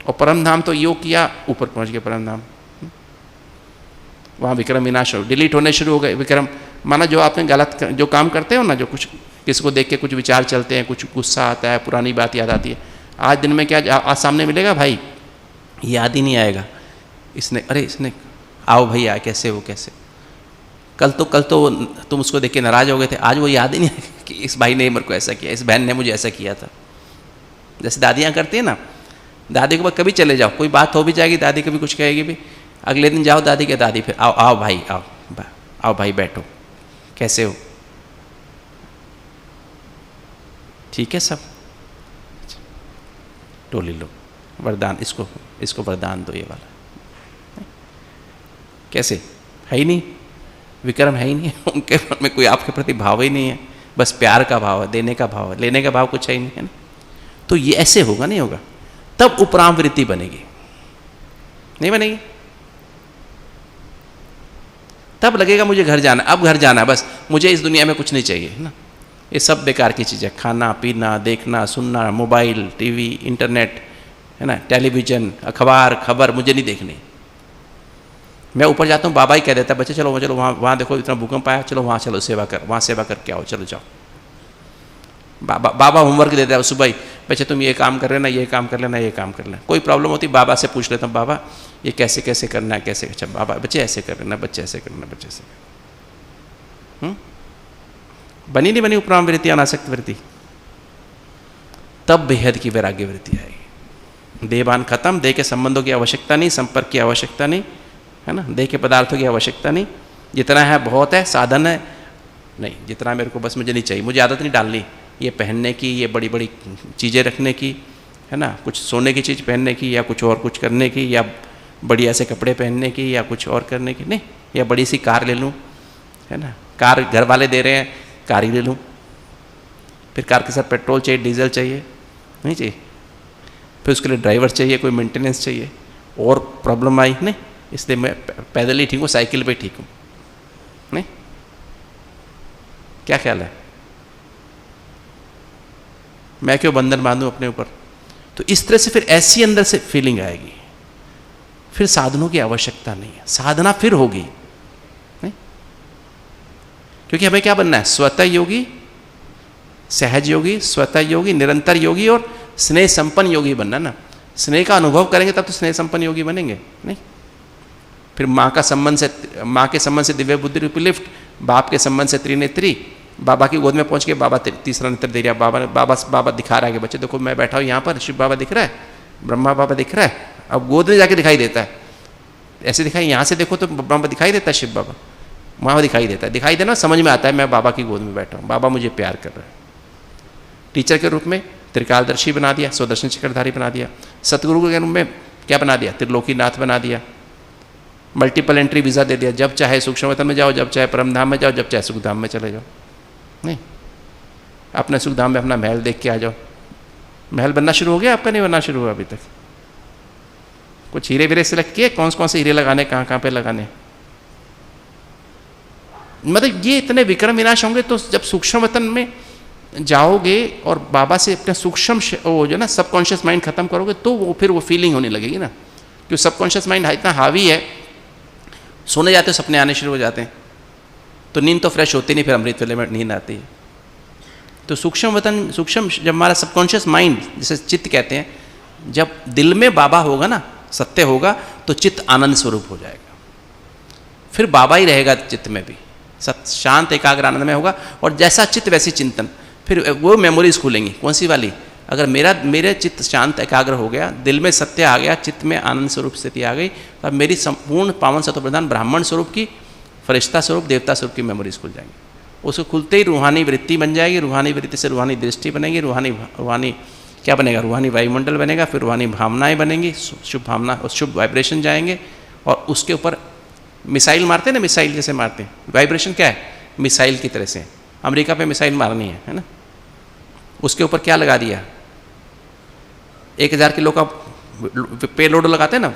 और परम धाम तो योग किया, ऊपर पहुंच गए परम धाम। वहाँ विक्रम विनाश हो, डिलीट होने शुरू हो गए विक्रम। माना जो आपने गलत जो काम करते हो ना, जो कुछ किसी को देख के कुछ विचार चलते हैं, कुछ गुस्सा आता है, पुरानी बात याद आती है, आज दिन में क्या आज सामने मिलेगा भाई, याद ही नहीं आएगा। इसने आओ भाई आ, कैसे हो कैसे, कल तो तुम उसको देख के नाराज हो गए थे, आज वो याद ही नहीं आएगा कि इस भाई ने मेरे को ऐसा किया, इस बहन ने मुझे ऐसा किया था। जैसे दादियाँ करती हैं ना, दादी के पास कभी चले जाओ, कोई बात हो भी जाएगी, दादी कभी कुछ कहेगी भी, अगले दिन जाओ दादी के, दादी फिर आओ भाई आओ भाई बैठो, कैसे हो, ठीक है सब, टोली लो, वरदान इसको वरदान दो, ये वाला। कैसे है ही नहीं, विक्रम है ही नहीं, उनके मन में कोई आपके प्रति भाव ही नहीं है, बस प्यार का भाव है, देने का भाव है, लेने का भाव कुछ है ही नहीं, है ना। तो ये ऐसे होगा नहीं होगा, तब उपराम वृत्ति बनेगी, नहीं बनेगी। तब लगेगा मुझे घर जाना, अब घर जाना, बस मुझे इस दुनिया में कुछ नहीं चाहिए, है ना। ये सब बेकार की चीज़ें, खाना पीना देखना सुनना, मोबाइल टीवी इंटरनेट, है ना, टेलीविज़न अखबार खबर मुझे नहीं देखनी। मैं ऊपर जाता हूँ, बाबा ही कह देता है बच्चे चलो वहाँ देखो इतना भूकंप आया, चलो वहाँ चलो सेवा कर, वहाँ सेवा करके आओ, चलो जाओ। बाबा होमवर्क देता है सुबह ही, बच्चे तुम ये काम कर लेना, ये काम कर लेना, ये काम कर लेना। कोई प्रॉब्लम होती बाबा से पूछ लेता हूँ, बाबा ये कैसे कैसे करना है, कैसे, अच्छा बाबा बच्चे ऐसे कर लेना, बच्चे ऐसे करना, बच्चे ऐसे करना। बनी नहीं बनी उपराम वृत्ति अनासक्त वृत्ति, तब बेहद की वैराग्य वृत्ति आएगी। देहभान खत्म, देह के संबंधों की आवश्यकता नहीं, संपर्क की आवश्यकता नहीं, है ना, देह के पदार्थों की आवश्यकता नहीं, जितना है बहुत है, साधन है नहीं, जितना मेरे को बस मुझे नहीं चाहिए, मुझे आदत नहीं डालनी ये पहनने की, ये बड़ी बड़ी चीज़ें रखने की, है ना, कुछ सोने की चीज़ पहनने की, या कुछ और कुछ करने की, या बढ़िया से कपड़े पहनने की, या कुछ और करने की नहीं, या बड़ी सी कार ले लूँ, है ना, कार घर वाले दे रहे हैं, कार ही ले लूँ, फिर कार के साथ पेट्रोल चाहिए, डीजल चाहिए, नहीं चाहिए, फिर उसके लिए ड्राइवर चाहिए, कोई मेंटेनेंस चाहिए, और प्रॉब्लम आई नहीं, इसलिए मैं पैदल ही ठीक हूँ, साइकिल पे ठीक हूँ, नहीं, क्या ख्याल है, मैं क्यों बंधन बांधूं अपने ऊपर। तो इस तरह से फिर ऐसी अंदर से फीलिंग आएगी, फिर साधनों की आवश्यकता नहीं है, साधना फिर होगी नहीं, क्योंकि हमें क्या बनना है, स्वतः योगी, सहज योगी, स्वतः योगी, निरंतर योगी और स्नेह संपन्न योगी बनना ना। स्नेह का अनुभव करेंगे तब तो स्नेह संपन्न योगी बनेंगे नहीं। फिर माँ के संबंध से दिव्य बुद्धि रूपी लिफ्ट, बाप के संबंध से त्रिनेत्री, बाबा की गोद में पहुंच के बाबा तीसरा नेत्र दे रहा, बाबा दिखा रहा है कि बच्चे देखो मैं बैठा हूँ यहाँ पर, शिव बाबा दिख रहा है, ब्रह्मा बाबा दिख रहा है, अब गोद में जाके दिखाई देता है, ऐसे दिखाई, यहाँ से देखो तो ब्रह्मा दिखाई देता है, शिव बाबा वहाँ दिखाई देता है, दिखाई देना समझ में आता है मैं बाबा की गोद में बैठा हूँ, बाबा मुझे प्यार कर रहा है। टीचर के रूप में त्रिकालदर्शी बना दिया, स्वदर्शन चक्रधारी बना दिया, सतगुरु के रूप में क्या बना दिया, त्रिलोकीनाथ बना दिया, मल्टीपल एंट्री वीज़ा दे दिया, जब चाहे सूक्ष्मवतन में जाओ, जब चाहे परमधाम में जाओ, जब चाहे सुखधाम में चले जाओ, नहीं अपने सुखधाम में अपना महल देख के आ जाओ। महल बनना शुरू हो गया आपका, नहीं बनना शुरू हुआ अभी तक? कुछ हीरे वीरे सिलेक्ट किए, कौन से हीरे लगाने, कहाँ पे लगाने, मतलब ये इतने विक्रम विनाश होंगे। तो जब सूक्ष्मवतन में जाओगे और बाबा से अपना सूक्ष्म वो जो ना सबकॉन्शियस माइंड खत्म करोगे, तो वो फिर वो फीलिंग होने लगेगी ना, क्योंकि सबकॉन्शियस माइंड इतना हावी है, सोने जाते हो सपने आने शुरू हो जाते हैं, तो नींद तो फ्रेश होती नहीं, फिर अमृत वेले में नींद आती है। तो सूक्ष्म जब हमारा सबकॉन्शियस माइंड जिसे चित्त कहते हैं, जब दिल में बाबा होगा ना, सत्य होगा, तो चित्त आनंद स्वरूप हो जाएगा, फिर बाबा ही रहेगा चित्त में भी, शांत एकाग्र आनंद में होगा, और जैसा चित्त वैसी चिंतन, फिर वो मेमोरीज खुलेंगी, कौन सी वाली, अगर मेरे चित्त शांत एकाग्र हो गया, दिल में सत्य आ गया, चित्त में आनंद स्वरूप स्थिति आ गई, तो अब मेरी संपूर्ण पावन सत्व प्रधान ब्राह्मण स्वरूप की, फरिश्ता स्वरूप, देवता स्वरूप की मेमोरीज खुल जाएंगी। उसको खुलते ही रूहानी वृत्ति बन जाएगी, रूहानी वृत्ति से रूहानी दृष्टि बनेगी, रूहानी क्या बनेगा, रूहानी वायुमंडल बनेगा, फिर रूहानी भावनाएं बनेंगी, शुभ भावना और शुभ वाइब्रेशन जाएंगे, और उसके ऊपर मिसाइल मारते हैं ना, मिसाइल जैसे मारते हैं, वाइब्रेशन क्या है, मिसाइल की तरह से। अमेरिका पे मिसाइल मारनी है ना, उसके ऊपर क्या लगा दिया, 1000 किलो का पेलोड लगाते हैं ना,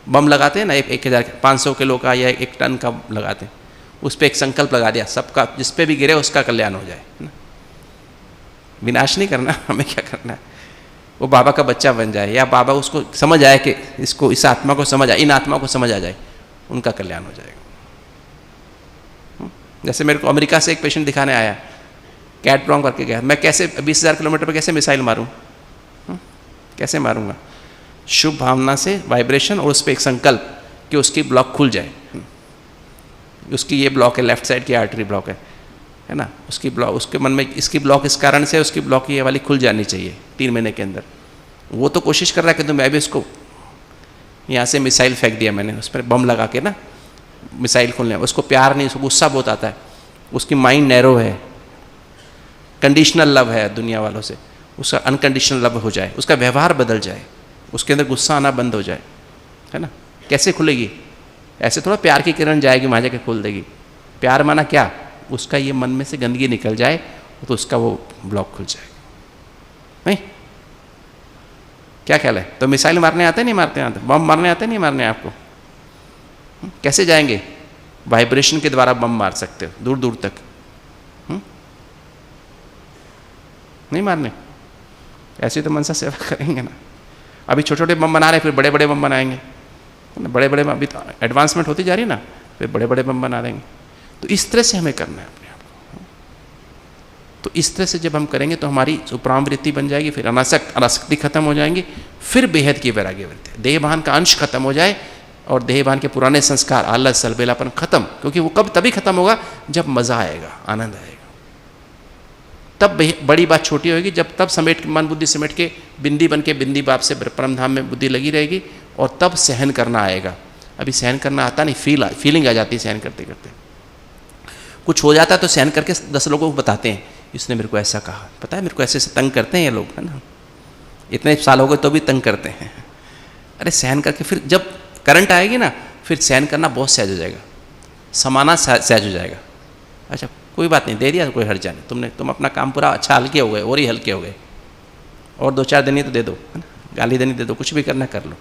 बम लगाते हैं ना, 1500 किलो का या 1 टन का लगाते हैं, उस पर एक संकल्प लगा दिया, सबका जिस पे भी गिरे उसका कल्याण हो जाए ना। विनाश नहीं करना, हमें क्या करना है, वो बाबा का बच्चा बन जाए, या बाबा उसको समझ आए कि इसको, इस आत्मा को समझ आए, इन आत्मा को समझ आ जाए, उनका कल्याण हो जाएगा। जैसे मेरे को अमेरिका से एक पेशेंट दिखाने आया, कैट ब्रॉन्क करके गया, मैं कैसे 20,000 किलोमीटर पर कैसे मिसाइल मारूं, कैसे मारूंगा, शुभ भावना से वाइब्रेशन और उस पर एक संकल्प कि उसकी ब्लॉक खुल जाए, उसकी ये ब्लॉक है, लेफ्ट साइड की आर्टरी ब्लॉक है ना, उसकी ब्लॉक, उसके मन में इसकी ब्लॉक इस कारण से, उसकी ब्लॉक ये वाली खुल जानी चाहिए 3 महीने के अंदर। वो तो कोशिश कर रहा है कि तो मैं भी उसको यहाँ से मिसाइल फेंक दिया मैंने, उस पर बम लगा के ना, मिसाइल खोलने, उसको प्यार नहीं, उसको गुस्सा बहुत आता है, उसकी माइंड नैरो है, कंडीशनल लव है दुनिया वालों से, उसका अनकंडीशनल लव हो जाए, उसका व्यवहार बदल जाए, उसके अंदर गुस्सा आना बंद हो जाए, है ना। कैसे खुलेगी, ऐसे थोड़ा प्यार की किरण जाएगी वहाँ जाके खोल देगी। प्यार माना क्या, उसका ये मन में से गंदगी निकल जाए तो उसका वो ब्लॉक खुल जाएगा। नहीं, क्या ख्याल है? तो मिसाइल मारने आते नहीं मारते आते, बम मारने आते नहीं मारने आपको? कैसे जाएंगे? वाइब्रेशन के द्वारा बम मार सकते हो दूर दूर तक। नहीं मारने, ऐसे तो मनसा सेवा करेंगे ना। अभी छोटे छोटे बम बना रहे, फिर बड़े बड़े बम बनाएंगे, बड़े बड़े अभी तो एडवांसमेंट होती जा रही है ना, फिर बड़े बड़े बम बना देंगे। तो इस तरह से हमें करना है अपने आप को। तो इस तरह से जब हम करेंगे तो हमारी उपराम वृत्ति बन जाएगी, फिर अनासक्ति खत्म हो जाएंगी, फिर बेहद की वैराग्य वृत्ति, देहभान का अंश खत्म हो जाए और देहभान के पुराने संस्कार, आलस, सलबेलापन खत्म। क्योंकि वो कब तभी खत्म होगा जब मजा आएगा, आनंद आएगा। तब बड़ी बात छोटी होगी जब तब समेट मन बुद्धि समेट के बिंदी बन के बिंदी बाप से परम धाम में बुद्धि लगी रहेगी, और तब सहन करना आएगा। अभी सहन करना आता नहीं, फीलिंग आ जाती है सहन करते करते। कुछ हो जाता है तो सहन करके 10 लोगों को बताते हैं, इसने मेरे को ऐसा कहा, पता है मेरे को ऐसे ऐसे तंग करते हैं ये लोग, है ना, इतने साल हो गए तो भी तंग करते हैं। अरे सहन करके फिर जब करंट आएगी ना, फिर सहन करना बहुत सहज हो जाएगा, समाना सहज हो जाएगा। अच्छा कोई बात नहीं, दे दिया तो कोई हर्ज नहीं, तुम अपना काम पूरा अच्छा हल्के हो गए, और ही हल्के हो गए, और 2-4 देनी तो दे दो, है ना, गाली देनी दे दो, कुछ भी करना कर लो।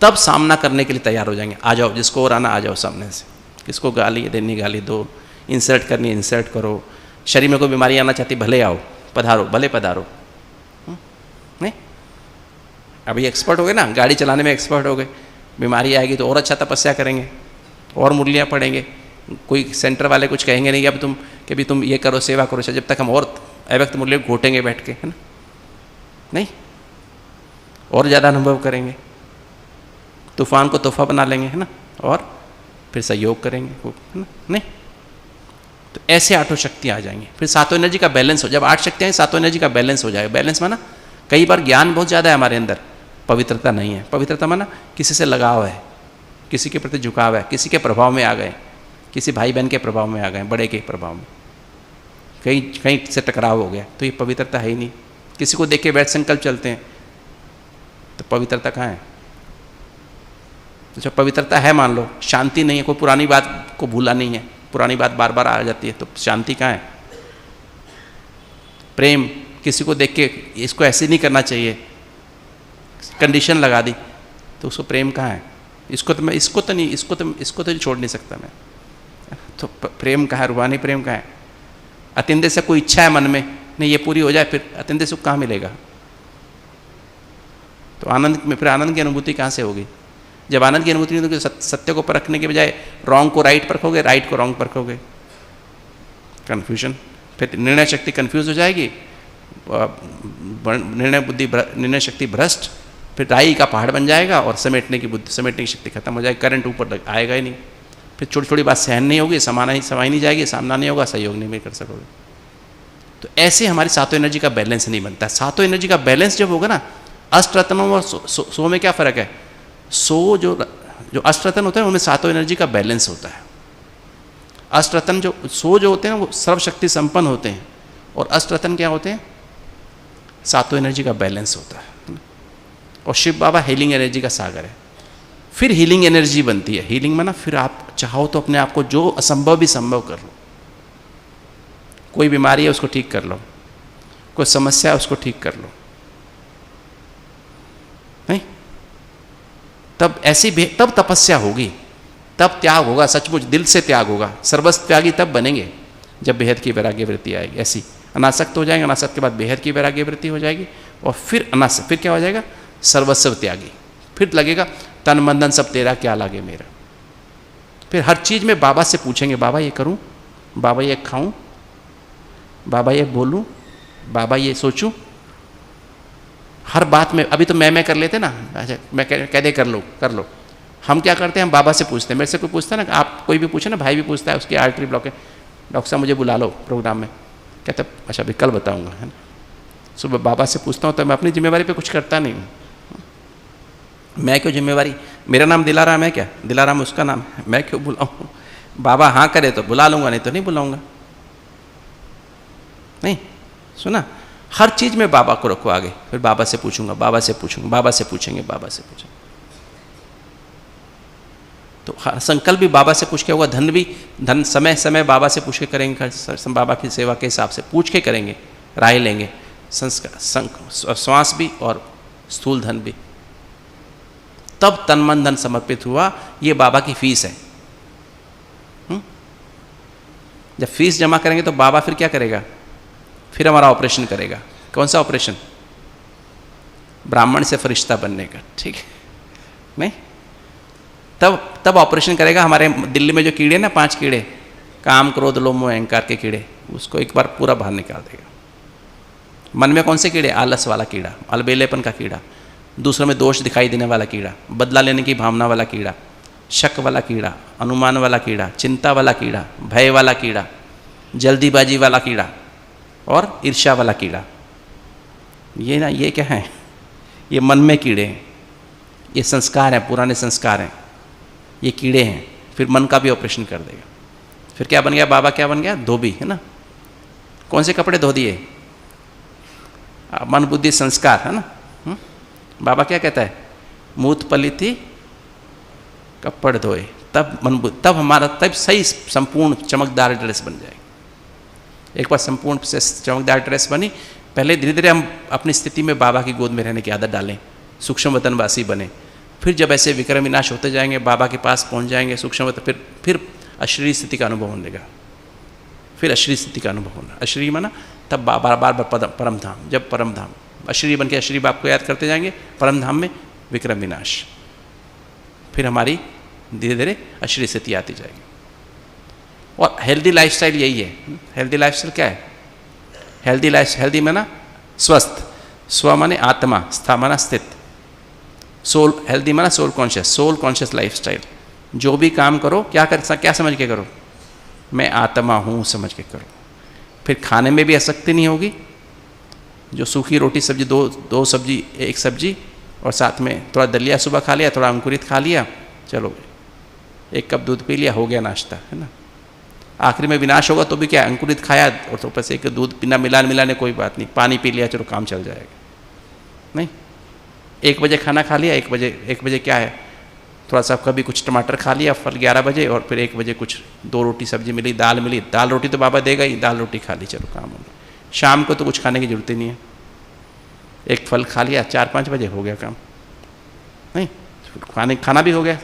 तब सामना करने के लिए तैयार हो जाएंगे। आ जाओ, जिसको और आना आ जाओ सामने से, किसको गाली देनी गाली दो, इंसर्ट करनी इंसर्ट करो, शरीर में कोई बीमारी आना चाहती भले आओ, पधारो, भले पधारो। नहीं, अभी एक्सपर्ट हो गए ना, गाड़ी चलाने में एक्सपर्ट हो गए, बीमारी आएगी तो और अच्छा तपस्या करेंगे, और मुरलियाँ पढ़ेंगे। कोई सेंटर वाले कुछ कहेंगे नहीं कि अभी तुम ये करो, सेवा करो, जब तक हम और अव्यक्त मूल्य घोटेंगे बैठ के, है ना, नहीं, और ज़्यादा अनुभव करेंगे, तूफान को तोहफा बना लेंगे, है ना, और फिर सहयोग करेंगे, है ना। नहीं, तो ऐसे 8 शक्तियाँ आ जाएंगी, फिर 7 एनर्जी का बैलेंस हो। जब 8 शक्तियाँ 7 एनर्जी का बैलेंस हो जाएगा। बैलेंस माना कई बार ज्ञान बहुत ज़्यादा है हमारे अंदर, पवित्रता नहीं है। पवित्रता माना किसी से लगाव है, किसी के प्रति झुकाव है, किसी के प्रभाव में आ गए, किसी भाई बहन के प्रभाव में आ गए, बड़े के प्रभाव में कहीं से टकराव हो गया, तो ये पवित्रता है ही नहीं। किसी को देख के वैध संकल्प चलते हैं, तो पवित्रता कहाँ है? जब पवित्रता है, मान लो शांति नहीं है, कोई पुरानी बात को भूला नहीं है, पुरानी बात बार बार आ जाती है, तो शांति कहाँ है? प्रेम, किसी को देख के इसको ऐसे नहीं करना चाहिए, कंडीशन लगा दी, तो उसको प्रेम कहाँ है? इसको तो छोड़ नहीं सकता मैं, तो प्रेम कहाँ है? रूहानी प्रेम कहाँ है? अतिंद्रिय से कोई इच्छा है मन में, नहीं ये पूरी हो जाए, फिर अतिंद्रिय सुख कहाँ मिलेगा? तो आनंद में फिर आनंद की अनुभूति कहाँ से होगी? जब आनंद की अनुभूति नहीं होगी, सत्य को परखने के बजाय रॉन्ग को राइट परखोगे, राइट को रॉन्ग परखोगे, कन्फ्यूजन, फिर निर्णय शक्ति कन्फ्यूज हो जाएगी, निर्णय शक्ति भ्रष्ट, फिर राई का पहाड़ बन जाएगा, और समेटने की शक्ति खत्म हो जाएगी, करंट ऊपर आएगा ही नहीं, फिर छोटी छोटी बात सहन नहीं होगी, समाई नहीं जाएगी, सामना नहीं होगा, सहयोग नहीं भी कर सकोगे। तो ऐसे हमारी सातों एनर्जी का बैलेंस नहीं बनता। सातों एनर्जी का बैलेंस जब होगा ना, अष्ट रत्नों और सो में क्या फ़र्क है? सो जो अष्ट रत्न होते हैं उनमें सातों एनर्जी का बैलेंस होता है। अष्ट रत्न जो होते हैं वो सर्वशक्ति संपन्न होते हैं, और अष्ट रत्न क्या होते हैं? सातों एनर्जी का बैलेंस होता है। और शिव बाबा हीलिंग एनर्जी का सागर है। फिर हीलिंग एनर्जी बनती है। हीलिंग में ना फिर आप चाहो तो अपने आप को जो असंभव भी संभव कर लो। कोई बीमारी है उसको ठीक कर लो, कोई समस्या है उसको ठीक कर लो, नहीं? तब तपस्या होगी, तब त्याग होगा, सचमुच दिल से त्याग होगा। सर्वस्व त्यागी तब बनेंगे जब बेहद की वैराग्य वृत्ति आएगी। ऐसी अनासक्त हो जाएंगे, अनासक्त के बाद बेहद की वैराग्य वृत्ति हो जाएगी, और फिर फिर क्या हो जाएगा? सर्वस्व त्यागी। फिर लगेगा तन मन धन सब तेरा, क्या लागे मेरा। फिर हर चीज़ में बाबा से पूछेंगे, बाबा ये करूं, बाबा ये खाऊं, बाबा ये बोलूं, बाबा ये सोचूं। हर बात में अभी तो मैं कर लेते ना, अच्छा मैं कह दे कर लो। हम क्या करते हैं? हम बाबा से पूछते हैं। मेरे से कोई पूछता है ना, आप कोई भी पूछे ना, भाई भी पूछता है उसकी आर्टरी ब्लॉक है, डॉक्टर साहब मुझे बुला लो प्रोग्राम में। कहते अच्छा अभी कल बताऊंगा, है ना। सुबह बाबा से पूछता हूँ तो मैं अपनी जिम्मेवारी पे कुछ करता नहीं हूँ। मैं क्यों जिम्मेवारी? मेरा नाम दिलाराम है क्या? दिलाराम उसका नाम है, मैं क्यों बुलाऊँ? बाबा हाँ करे तो बुला लूँगा, नहीं तो नहीं बुलाऊँगा। नहीं सुना, हर चीज़ में बाबा को रखो आगे, फिर बाबा से पूछूंगा, बाबा से पूछूंगा, बाबा से पूछेंगे, बाबा से पूछेंगे। तो हर संकल्प भी बाबा से पूछ के होगा। धन समय समय बाबा से पूछ के करेंगे, बाबा की सेवा के हिसाब से पूछ के करेंगे, राय लेंगे। श्वास भी और स्थूल धन भी, तब तन मन धन समर्पित हुआ। ये बाबा की फीस है। जब फीस जमा करेंगे तो बाबा फिर क्या करेगा? फिर हमारा ऑपरेशन करेगा। कौन सा ऑपरेशन? ब्राह्मण से फरिश्ता बनने का, ठीक है? नहीं, तब ऑपरेशन करेगा। हमारे दिल्ली में जो कीड़े ना, 5 कीड़े, काम क्रोध लोभ मोह अहंकार के कीड़े, उसको एक बार पूरा बाहर निकाल देगा। मन में कौन से कीड़े? आलस वाला कीड़ा, अलबेलेपन का कीड़ा, दूसरों में दोष दिखाई देने वाला कीड़ा, बदला लेने की भावना वाला कीड़ा, शक वाला कीड़ा, अनुमान वाला कीड़ा, चिंता वाला कीड़ा, भय वाला कीड़ा, जल्दीबाजी वाला कीड़ा और ईर्ष्या वाला कीड़ा। ये क्या है? ये मन में कीड़े हैं, ये संस्कार हैं, पुराने संस्कार हैं, ये कीड़े हैं। फिर मन का भी ऑपरेशन कर देगा। फिर क्या बन गया? बाबा क्या बन गया? धोबी, है ना। कौन से कपड़े धो दिए? मन बुद्धि संस्कार, है ना। बाबा क्या कहता है? मूत पलिथी कपड़ धोए, तब हमारा सही संपूर्ण चमकदार ड्रेस बन जाएगी। एक बार संपूर्ण से चमकदार ड्रेस बनी, पहले धीरे धीरे हम अपनी स्थिति में बाबा की गोद में रहने की आदत डालें, सूक्ष्म वतनवासी बने। फिर जब ऐसे विक्रम विनाश होते जाएंगे, बाबा के पास पहुंच जाएंगे सूक्ष्म वतन, फिर अशरीरी स्थिति का अनुभव होने लगा। फिर अशरीरी स्थिति का अनुभव होना, अशरीरी माना तब बार बार परम धाम, जब परम धाम अशरीरी बन के अशरीरी बाप को याद करते जाएंगे, परम धाम में विक्रम विनाश। फिर हमारी धीरे धीरे अशरीरी स्थिति आती जाएगी। और हेल्दी लाइफस्टाइल यही है। हेल्दी लाइफस्टाइल क्या है? हेल्दी माना स्वस्थ, स्व माने आत्मा, स्था माना स्थित, सोल, हेल्दी माना सोल कॉन्शियस लाइफस्टाइल। जो भी काम करो क्या समझ के करो? मैं आत्मा हूँ समझ के करो। फिर खाने में भी आसक्ति नहीं होगी। जो सूखी रोटी सब्जी, दो सब्जी, एक सब्जी और साथ में थोड़ा दलिया सुबह खा लिया, थोड़ा अंकुरित खा लिया, चलो 1 कप दूध पी लिया, हो गया नाश्ता, है ना। आखिरी में विनाश होगा तो भी क्या? अंकुरित खाया और तो ऊपर से एक दूध पीना, मिलाने कोई बात नहीं, पानी पी लिया, चलो काम चल जाएगा। नहीं, 1 बजे खाना खा लिया, 1 बजे क्या है, थोड़ा सा कभी कुछ टमाटर खा लिया, फल 11 बजे, और फिर 1 बजे कुछ 2 रोटी सब्जी मिली, दाल मिली, दाल रोटी तो बाबा देगा ही, दाल रोटी खा ली, चलो काम हो गया। शाम को तो कुछ खाने की जरूरत ही नहीं है, 1 फल खा लिया, 4-5 बजे हो गया काम। नहीं, खाना भी हो गया,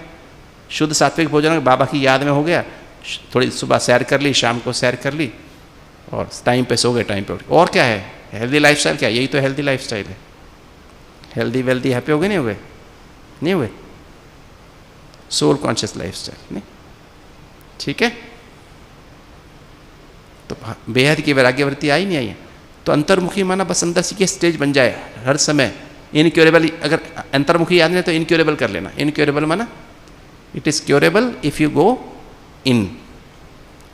शुद्ध सात्विक भोजन बाबा की याद में हो गया। थोड़ी सुबह सैर कर ली, शाम को सैर कर ली, और टाइम पे सो गए, टाइम पे उठ गए। और क्या है हेल्दी लाइफस्टाइल? क्या यही तो हेल्दी लाइफस्टाइल है। हेल्दी वेल्दी हैप्पी हो गए, नहीं हुए? सोल कॉन्शियस लाइफस्टाइल, नहीं, ठीक है। तो बेहद की वैराग्यवृत्ति आई नहीं आई? तो अंतर्मुखी माना बस अंदर से स्टेज बन जाए हर समय। इनक्योरेबल, अगर अंतर्मुखी याद नहीं तो इनक्योरेबल कर लेना। इनक्योरेबल माना it is curable if you go in,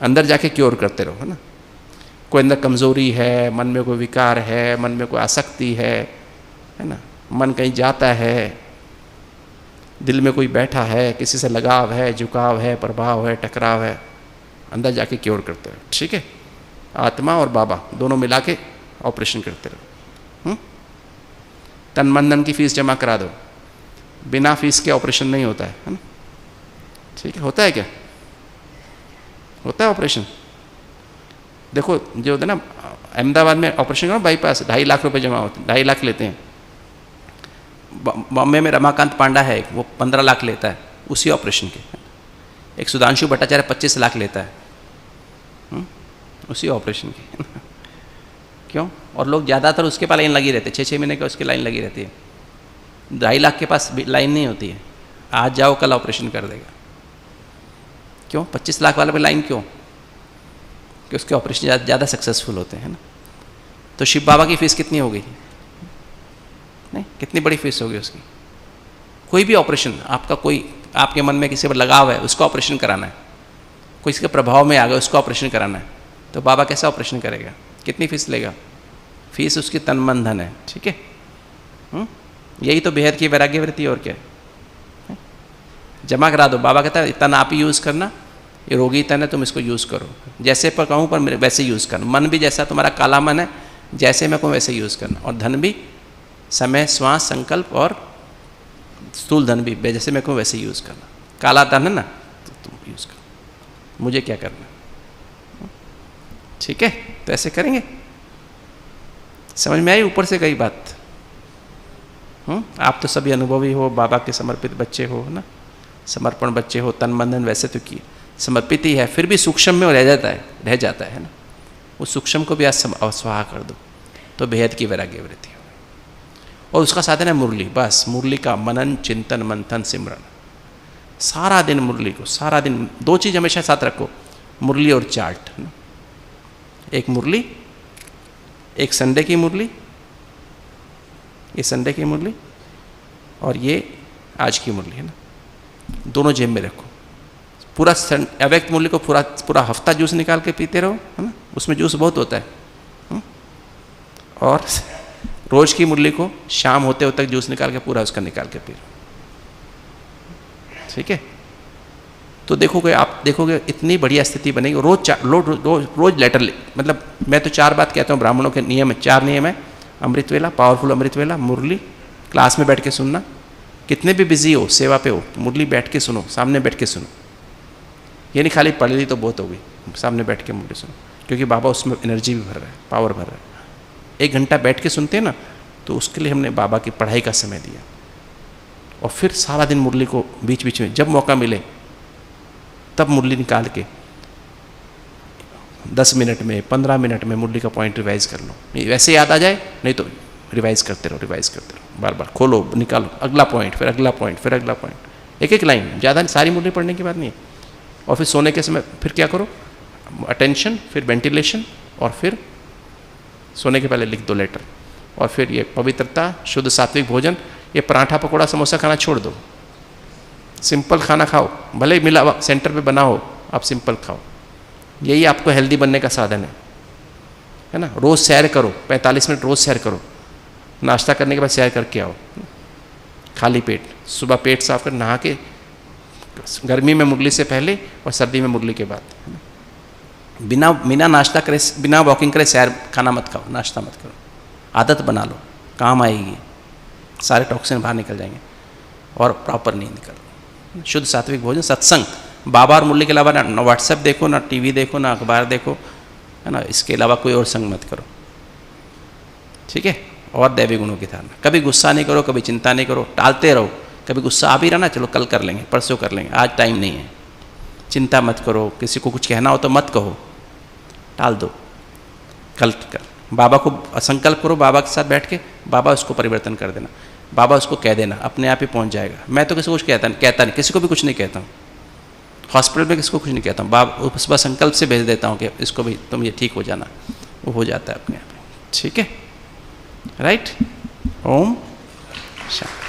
अंदर जाके क्योर करते रहो, है ना। कोई अंदर कमज़ोरी है, मन में कोई विकार है, मन में कोई आसक्ति है ना, मन कहीं जाता है, दिल में कोई बैठा है, किसी से लगाव है, झुकाव है, प्रभाव है, टकराव है, अंदर जाके क्योर करते रहो। ठीक है, आत्मा और बाबा दोनों मिला के ऑपरेशन करते रहो। तन मन धन की फीस जमा करा दो, बिना फीस के ऑपरेशन नहीं होता है ना। ठीक है, होता है क्या? होता है ऑपरेशन। देखो जो होता है ना, अहमदाबाद में ऑपरेशन करो बाईपास, 2.5 लाख रुपए जमा होते हैं, 2.5 लाख लेते हैं। बॉम्बे में रमाकांत पांडा है, वो 15 लाख लेता है उसी ऑपरेशन के। एक सुधांशु भट्टाचार्य 25 लाख लेता है उसी ऑपरेशन की। क्यों? और लोग ज़्यादातर उसके पास लाइन लगी रहती है, 6-6 महीने का उसकी लाइन लगी रहती है। 2.5 लाख के पास लाइन नहीं होती है, आज जाओ कल ऑपरेशन कर देगा। क्यों? 25 लाख वाले पे लाइन क्यों? कि उसके ऑपरेशन ज़्यादा सक्सेसफुल होते हैं ना। तो शिव बाबा की फ़ीस कितनी हो गई? नहीं, कितनी बड़ी फीस होगी उसकी। कोई भी ऑपरेशन आपका, कोई आपके मन में किसी पर लगाव है, उसको ऑपरेशन कराना है, कोई इसके प्रभाव में आ गया उसको ऑपरेशन कराना है, तो बाबा कैसा ऑपरेशन करेगा? कितनी फीस लेगा? फीस उसकी तन मन धन है। ठीक है, यही तो बेहद की वैराग्य वृत्ति और क्या है। जमा करा दो। बाबा कहता है तन आप ही यूज़ करना, ये रोगी तन है, तुम इसको यूज़ करो, जैसे पर कहूँ पर वैसे यूज़ करना। मन भी जैसा तुम्हारा काला मन है, जैसे मैं कहूँ वैसे यूज़ करना। और धन भी समय, श्वास, संकल्प और स्थूल धन भी जैसे मैं कहूँ वैसे यूज़ करना। काला धन है ना, तो तुम यूज़ करो, मुझे क्या करना। ठीक है, तो ऐसे करेंगे। समझ में आई ऊपर से कई बात? आप तो सभी अनुभवी हो, बाबा के समर्पित बच्चे हो ना, समर्पण बच्चे हो, तन मन धन वैसे तो किए, समर्पित ही है, फिर भी सूक्ष्म में रह जाता है ना। उस सूक्ष्म को भी आज स्वाहा कर दो, तो बेहद की वैराग्य वृत्ति। और उसका साधन है मुरली। बस मुरली का मनन, चिंतन, मंथन, सिमरन, सारा दिन मुरली को, सारा दिन 2 चीज़ हमेशा साथ रखो, मुरली और चार्ट। एक मुरली, एक संडे की मुरली, ये संडे की मुरली और ये आज की मुरली है ना, दोनों जेब में रखो। पूरा अव्यक्त मुरली को पूरा हफ्ता जूस निकाल के पीते रहो, है ना, उसमें जूस बहुत होता है। और रोज की मुरली को शाम होते होते तक जूस निकाल के पूरा उसका निकाल के पी लो। ठीक है, तो देखोगे, आप देखोगे इतनी बढ़िया स्थिति बनेगी। रोज लेटर मतलब मैं तो 4 बात कहता हूँ, ब्राह्मणों के नियम है, 4 नियम है। अमृत वेला, पावरफुल अमृत वेला, मुरली, क्लास में बैठ के सुनना, कितने भी बिजी हो, सेवा पे हो, मुरली बैठ के सुनो, सामने बैठ के सुनो। ये नहीं खाली पढ़ ली तो बहुत हो गई, सामने बैठ के मुरली सुनो, क्योंकि बाबा उसमें एनर्जी भी भर रहा है, पावर भर रहा है। 1 घंटा बैठ के सुनते हैं ना, तो उसके लिए हमने बाबा की पढ़ाई का समय दिया। और फिर सारा दिन मुरली को बीच बीच में जब मौका मिले तब मुरली निकाल के 10 मिनट में, 15 मिनट में मुरली का पॉइंट रिवाइज कर लो। वैसे याद आ जाए, नहीं तो रिवाइज करते रहो, बार बार खोलो, निकालो, अगला पॉइंट, फिर अगला पॉइंट, फिर अगला पॉइंट, एक लाइन, ज़्यादा सारी मुरली पढ़ने की बात नहीं है। और फिर सोने के समय फिर क्या करो, अटेंशन, फिर वेंटिलेशन, और फिर सोने के पहले लिख दो लेटर। और फिर ये पवित्रता, शुद्ध सात्विक भोजन, ये पराठा पकौड़ा समोसा खाना छोड़ दो, सिंपल खाना खाओ, भले मिला सेंटर पे बना हो, आप सिंपल खाओ। यही आपको हेल्दी बनने का साधन है ना। रोज़ सैर करो, 45 मिनट रोज़ सैर करो, नाश्ता करने के बाद सैर करके आओ, खाली पेट, सुबह पेट साफ कर, नहा के, गर्मी में मुरली से पहले और सर्दी में मुरली के बाद। बिना नाश्ता करे, बिना वॉकिंग करे सैर, खाना मत खाओ, नाश्ता मत करो, आदत बना लो, काम आएगी, सारे टॉक्सिन बाहर निकल जाएंगे। और प्रॉपर नींद करो, शुद्ध सात्विक भोजन, सत्संग। बाबा और मुरली के अलावा ना व्हाट्सएप देखो, ना टीवी देखो, ना अखबार देखो, है ना, इसके अलावा कोई और संग मत करो। ठीक है, और दैवी गुणों की धारणा, कभी गुस्सा नहीं करो, कभी चिंता नहीं करो, टालते रहो। कभी गुस्सा आ भी रहा ना, चलो कल कर लेंगे, परसों कर लेंगे, आज टाइम नहीं है, चिंता मत करो। किसी को कुछ कहना हो तो मत कहो, टाल दो, कल कर। बाबा को संकल्प करो, बाबा के साथ बैठ के, बाबा उसको परिवर्तन कर देना, बाबा उसको कह देना, अपने आप ही पहुंच जाएगा। मैं तो किसी को कुछ कहता नहीं, किसी को भी कुछ नहीं कहता हूँ, हॉस्पिटल में किसी को कुछ नहीं कहता हूँ, बाबा उस बस संकल्प से भेज देता हूँ कि इसको भी तुम ये ठीक हो जाना, वो हो जाता है अपने आप। ठीक है, राइट। ओम शांति।